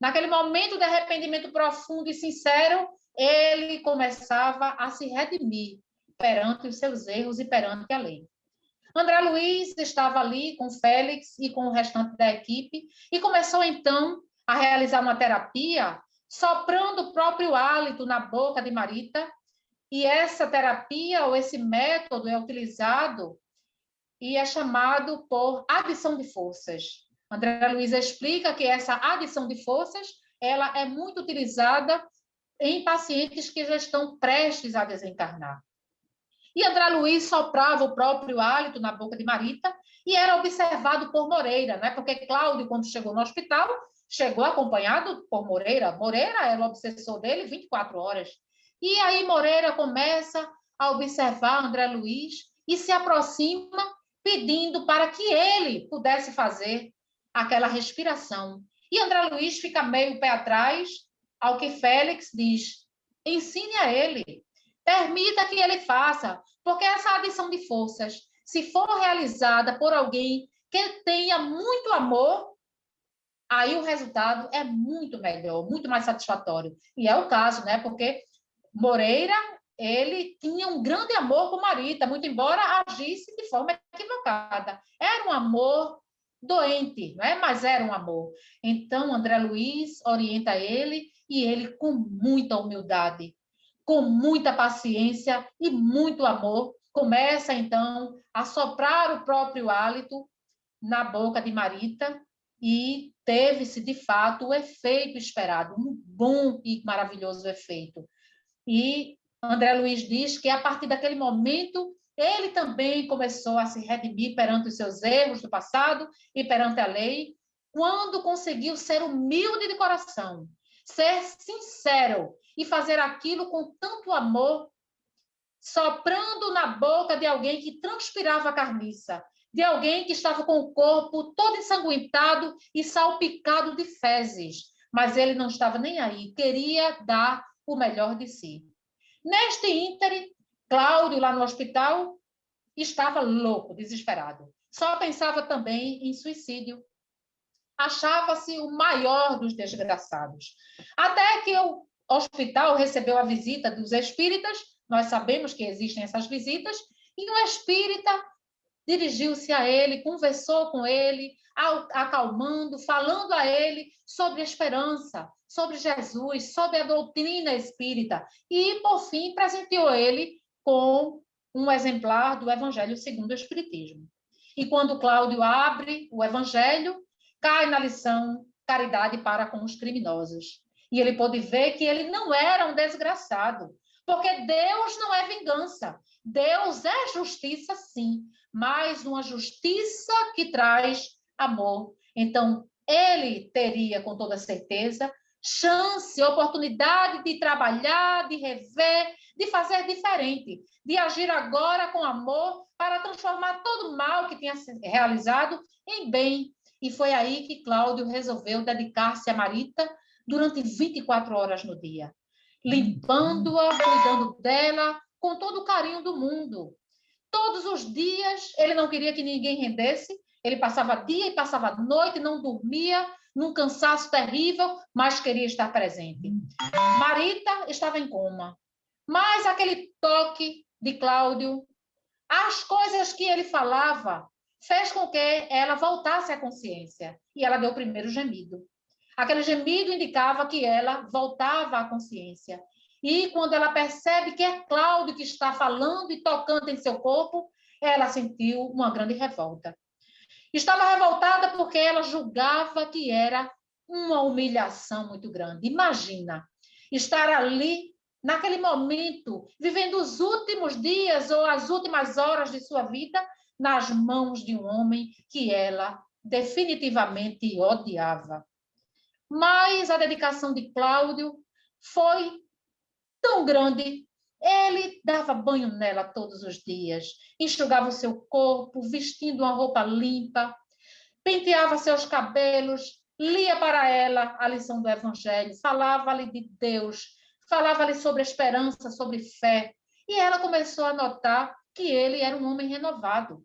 de arrependimento profundo e sincero, ele começava a se redimir perante os seus erros e perante a lei. André Luiz estava ali com Félix e com o restante da equipe e começou, então, a realizar uma terapia, soprando o próprio hálito na boca de Marita. E essa terapia, ou esse método, é utilizado e é chamado por adição de forças. André Luiz explica que essa adição de forças ela é muito utilizada em pacientes que já estão prestes a desencarnar. E André Luiz soprava o próprio hálito na boca de Marita e era observado por Moreira, né? Porque Cláudio, quando chegou no hospital, chegou acompanhado por Moreira. Moreira era o obsessor dele 24 horas. E aí Moreira começa a observar André Luiz e se aproxima pedindo para que ele pudesse fazer aquela respiração. E André Luiz fica meio pé atrás, ao que Félix diz: ensine a ele, permita que ele faça, porque essa adição de forças, se for realizada por alguém que tenha muito amor, aí o resultado é muito melhor, muito mais satisfatório. E é o caso, né? Porque Moreira, ele tinha um grande amor por Marita, muito embora agisse de forma equivocada. Era um amor doente, não é? Mas era um amor. Então, André Luiz orienta ele e ele, com muita humildade, com muita paciência e muito amor, começa, então, a soprar o próprio hálito na boca de Marita e teve-se, de fato, o efeito esperado, um bom e maravilhoso efeito. E André Luiz diz que, a partir daquele momento, ele também começou a se redimir perante os seus erros do passado e perante a lei, quando conseguiu ser humilde de coração, ser sincero e fazer aquilo com tanto amor, soprando na boca de alguém que transpirava carniça, de alguém que estava com o corpo todo ensanguentado e salpicado de fezes, mas ele não estava nem aí, queria dar o melhor de si. Neste íntere, Cláudio, lá no hospital, estava louco, desesperado. Só pensava também em suicídio. Achava-se o maior dos desgraçados. Até que o hospital recebeu a visita dos espíritas, nós sabemos que existem essas visitas, e o espírita dirigiu-se a ele, conversou com ele, acalmando, falando a ele sobre a esperança, sobre Jesus, sobre a doutrina espírita, e, por fim, presenteou ele com um exemplar do Evangelho segundo o Espiritismo. E quando Cláudio abre o Evangelho, cai na lição caridade para com os criminosos. E ele pôde ver que ele não era um desgraçado, porque Deus não é vingança. Deus é justiça, sim, mas uma justiça que traz amor. Então, ele teria, com toda certeza, chance, oportunidade de trabalhar, de rever, de fazer diferente, de agir agora com amor para transformar todo o mal que tinha realizado em bem. E foi aí que Cláudio resolveu dedicar-se a Marita durante 24 horas no dia, limpando-a, cuidando dela, com todo o carinho do mundo. Todos os dias, ele não queria que ninguém rendesse, ele passava dia e passava noite, não dormia, num cansaço terrível, mas queria estar presente. Marita estava em coma, mas aquele toque de Cláudio, as coisas que ele falava, fez com que ela voltasse à consciência, e ela deu o primeiro gemido. Aquele gemido indicava que ela voltava à consciência. E quando ela percebe que é Cláudio que está falando e tocando em seu corpo, ela sentiu uma grande revolta. Estava revoltada porque ela julgava que era uma humilhação muito grande. Imagina, estar ali, naquele momento, vivendo os últimos dias ou as últimas horas de sua vida nas mãos de um homem que ela definitivamente odiava. Mas a dedicação de Cláudio foi tão grande Ele dava banho nela todos os dias, enxugava o seu corpo, vestindo uma roupa limpa, penteava seus cabelos, lia para ela a lição do Evangelho, falava-lhe de Deus, falava-lhe sobre esperança, sobre fé. E ela começou a notar que ele era um homem renovado.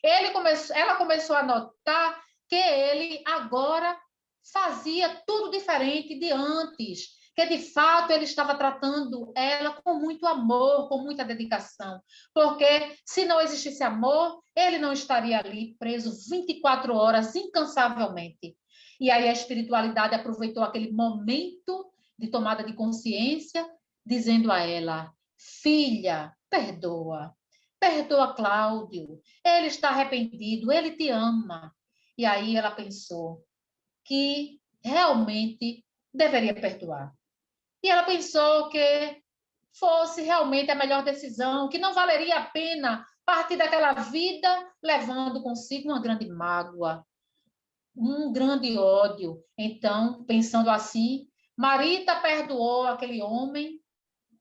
Ela começou a notar que ele agora fazia tudo diferente de antes, que de fato ele estava tratando ela com muito amor, com muita dedicação, porque se não existisse amor, ele não estaria ali preso 24 horas incansavelmente. E aí a espiritualidade aproveitou aquele momento de tomada de consciência, dizendo a ela: filha, perdoa. Perdoa Cláudio, ele está arrependido, ele te ama. E aí ela pensou que realmente deveria perdoar. E ela pensou que fosse realmente a melhor decisão, que não valeria a pena partir daquela vida levando consigo uma grande mágoa, um grande ódio. Então, pensando assim, Marita perdoou aquele homem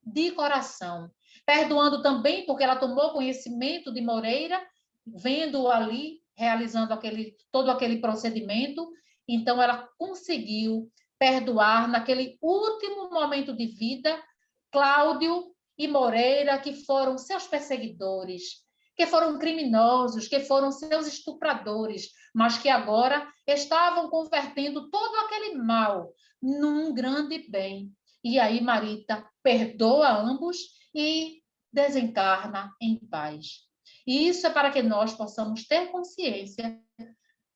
de coração, perdoando também porque ela tomou conhecimento de Moreira, vendo-o ali realizando todo aquele procedimento, então ela conseguiu perdoar naquele último momento de vida Cláudio e Moreira, que foram seus perseguidores, que foram criminosos, que foram seus estupradores, mas que agora estavam convertendo todo aquele mal num grande bem. E aí Marita perdoa ambos e desencarna em paz. E isso é para que nós possamos ter consciência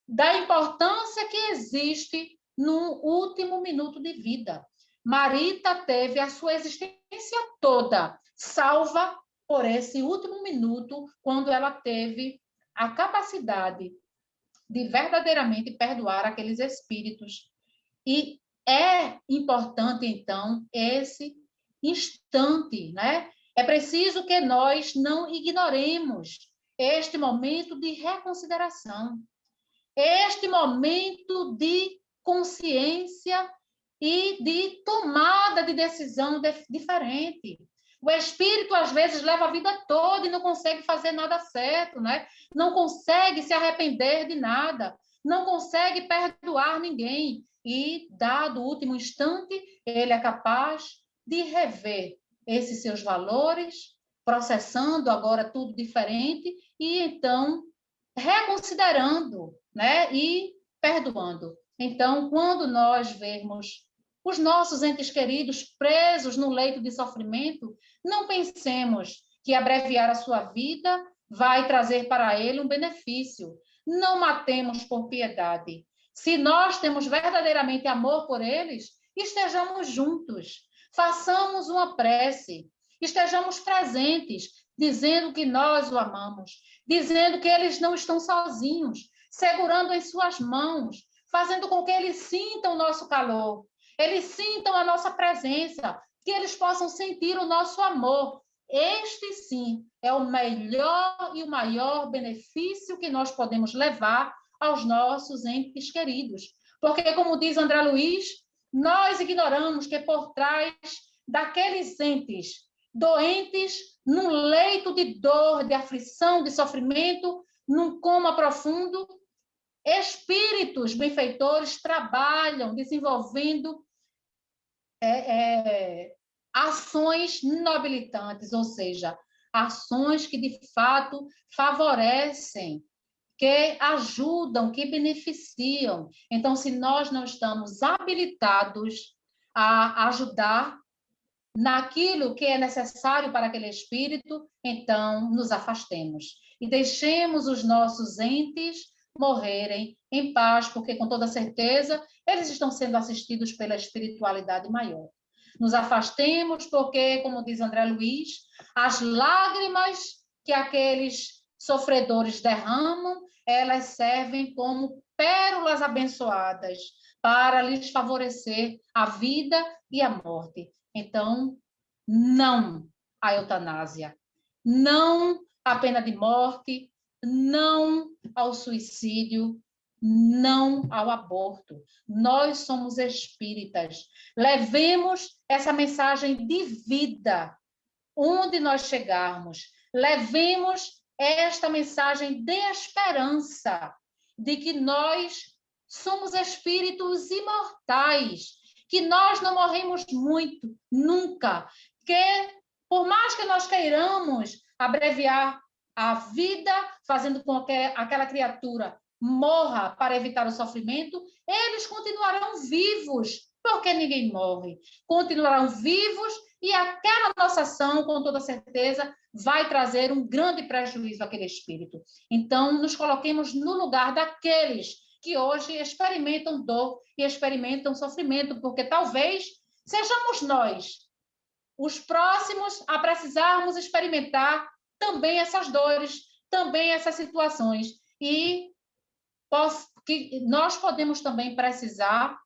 da importância que existe no último minuto de vida. Marita teve a sua existência toda salva por esse último minuto, quando ela teve a capacidade de verdadeiramente perdoar aqueles espíritos. E é importante, então, esse instante, né? É preciso que nós não ignoremos este momento de reconsideração, este momento de consciência e de tomada de decisão diferente. O espírito, às vezes, leva a vida toda e não consegue fazer nada certo, né? Não consegue se arrepender de nada, não consegue perdoar ninguém. E, dado o último instante, ele é capaz de rever esses seus valores, processando agora tudo diferente, e então reconsiderando, né? E perdoando. Então, quando nós vemos os nossos entes queridos presos no leito de sofrimento, não pensemos que abreviar a sua vida vai trazer para ele um benefício. Não matemos por piedade. Se nós temos verdadeiramente amor por eles, estejamos juntos, façamos uma prece, estejamos presentes, dizendo que nós o amamos, dizendo que eles não estão sozinhos, segurando em suas mãos, fazendo com que eles sintam o nosso calor, eles sintam a nossa presença, que eles possam sentir o nosso amor. Este, sim, é o melhor e o maior benefício que nós podemos levar aos nossos entes queridos. Porque, como diz André Luiz, nós ignoramos que por trás daqueles entes doentes, num leito de dor, de aflição, de sofrimento, num coma profundo, espíritos benfeitores trabalham desenvolvendo ações nobilitantes, ou seja, ações que de fato favorecem, que ajudam, que beneficiam. Então, se nós não estamos habilitados a ajudar naquilo que é necessário para aquele espírito, então nos afastemos e deixemos os nossos entes morrerem em paz, porque com toda certeza eles estão sendo assistidos pela espiritualidade maior. Nos afastemos porque, como diz André Luiz, as lágrimas que aqueles sofredores derramam, elas servem como pérolas abençoadas para lhes favorecer a vida e a morte. Então, não à eutanásia, não à pena de morte, não ao suicídio, não ao aborto. Nós somos espíritas. Levemos essa mensagem de vida onde nós chegarmos, levemos esta mensagem de esperança, de que nós somos espíritos imortais, que nós não morremos muito, nunca, que por mais que nós queiramos abreviar a vida, fazendo com que aquela criatura morra para evitar o sofrimento, eles continuarão vivos, porque ninguém morre. Continuarão vivos e aquela nossa ação, com toda certeza, vai trazer um grande prejuízo àquele espírito. Então, nos coloquemos no lugar daqueles que hoje experimentam dor e experimentam sofrimento, porque talvez sejamos nós os próximos a precisarmos experimentar também essas dores, também essas situações. E que nós podemos também precisar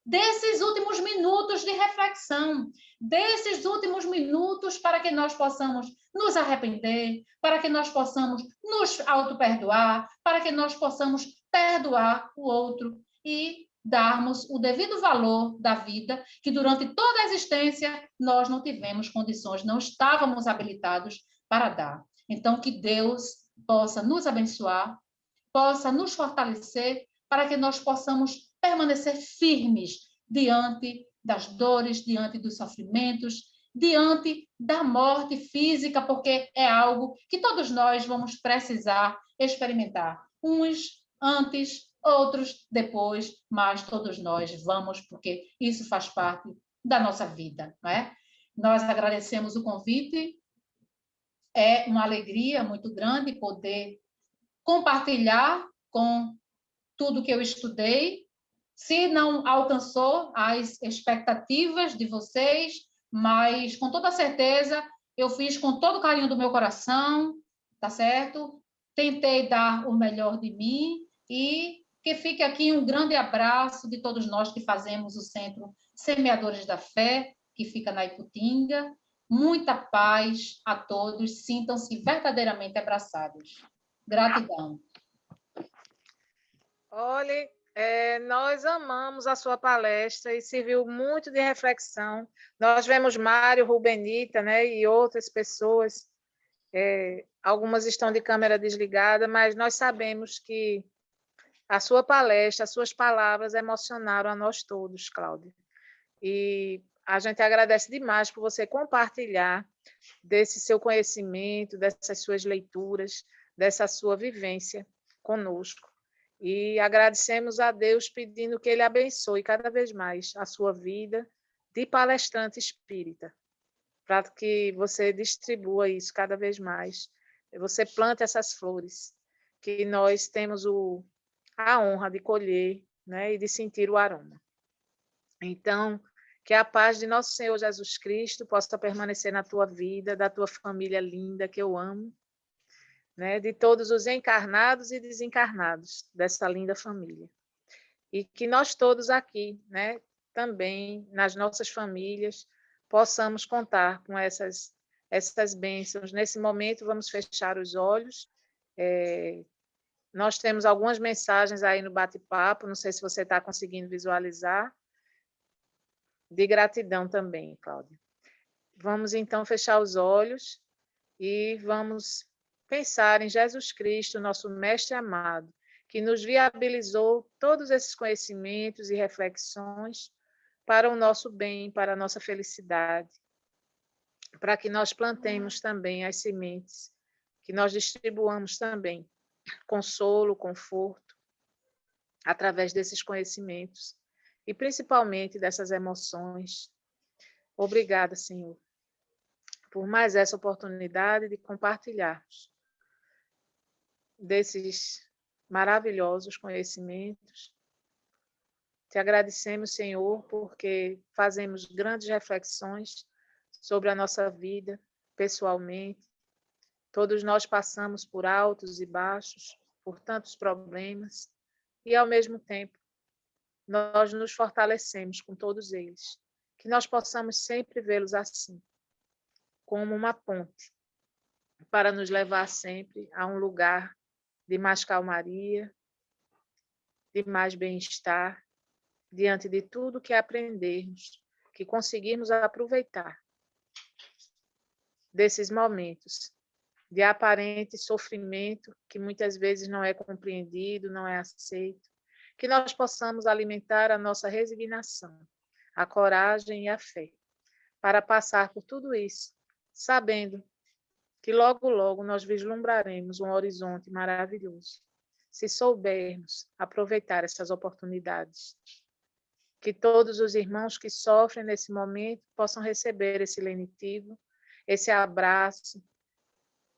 desses últimos minutos de reflexão, desses últimos minutos para que nós possamos nos arrepender, para que nós possamos nos auto-perdoar, para que nós possamos perdoar o outro e darmos o devido valor da vida que durante toda a existência nós não tivemos condições, não estávamos habilitados para dar. Então, que Deus possa nos abençoar, possa nos fortalecer para que nós possamos permanecer firmes diante das dores, diante dos sofrimentos, diante da morte física, porque é algo que todos nós vamos precisar experimentar. Uns antes, outros depois, mas todos nós vamos, porque isso faz parte da nossa vida, não é? Nós agradecemos o convite, é uma alegria muito grande poder compartilhar com tudo que eu estudei. Se não alcançou as expectativas de vocês, mas com toda certeza eu fiz com todo o carinho do meu coração, tá certo? Tentei dar o melhor de mim e que fique aqui um grande abraço de todos nós que fazemos o Centro Semeadores da Fé, que fica na Iputinga. Muita paz a todos, sintam-se verdadeiramente abraçados. Gratidão. Olhe, nós amamos a sua palestra e serviu muito de reflexão. Nós vemos Mário, Rubenita, né, e outras pessoas, algumas estão de câmera desligada, mas nós sabemos que a sua palestra, as suas palavras emocionaram a nós todos, Cláudia. E a gente agradece demais por você compartilhar desse seu conhecimento, dessas suas leituras, dessa sua vivência conosco. E agradecemos a Deus pedindo que Ele abençoe cada vez mais a sua vida de palestrante espírita, para que você distribua isso cada vez mais. Você plante essas flores, que nós temos a honra de colher, né, e de sentir o aroma. Então, que a paz de nosso Senhor Jesus Cristo possa permanecer na tua vida, da tua família linda, que eu amo, né, de todos os encarnados e desencarnados dessa linda família. E que nós todos aqui, né, também nas nossas famílias, possamos contar com essas bênçãos. Nesse momento, vamos fechar os olhos. Nós temos algumas mensagens aí no bate-papo, não sei se você está conseguindo visualizar, de gratidão também, Cláudia. Vamos, então, fechar os olhos e vamos pensar em Jesus Cristo, nosso Mestre amado, que nos viabilizou todos esses conhecimentos e reflexões para o nosso bem, para a nossa felicidade, para que nós plantemos também as sementes, que nós distribuamos também consolo, conforto, através desses conhecimentos e principalmente dessas emoções. Obrigada, Senhor, por mais essa oportunidade de compartilharmos desses maravilhosos conhecimentos. Te agradecemos, Senhor, porque fazemos grandes reflexões sobre a nossa vida, pessoalmente. Todos nós passamos por altos e baixos, por tantos problemas, e, ao mesmo tempo, nós nos fortalecemos com todos eles. Que nós possamos sempre vê-los assim, como uma ponte, para nos levar sempre a um lugar de mais calmaria, de mais bem-estar, diante de tudo que aprendermos, que conseguirmos aproveitar desses momentos de aparente sofrimento que muitas vezes não é compreendido, não é aceito, que nós possamos alimentar a nossa resignação, a coragem e a fé, para passar por tudo isso, sabendo que logo, logo nós vislumbraremos um horizonte maravilhoso, se soubermos aproveitar essas oportunidades. Que todos os irmãos que sofrem nesse momento possam receber esse lenitivo, esse abraço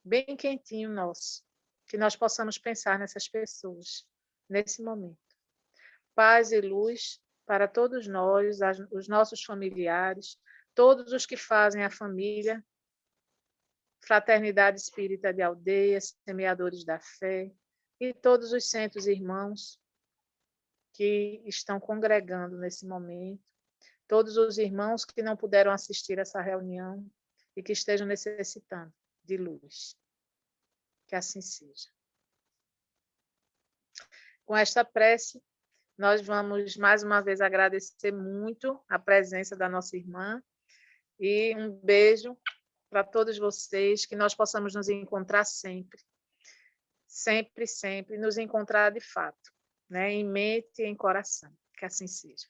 bem quentinho nosso, que nós possamos pensar nessas pessoas, nesse momento. Paz e luz para todos nós, os nossos familiares, todos os que fazem a família, Fraternidade Espírita de Aldeias, Semeadores da Fé, e todos os centros irmãos que estão congregando nesse momento, todos os irmãos que não puderam assistir essa reunião e que estejam necessitando de luz. Que assim seja. Com esta prece, nós vamos mais uma vez agradecer muito a presença da nossa irmã e um beijo para todos vocês, que nós possamos nos encontrar sempre, sempre, sempre, nos encontrar de fato, né? Em mente e em coração. Que assim seja.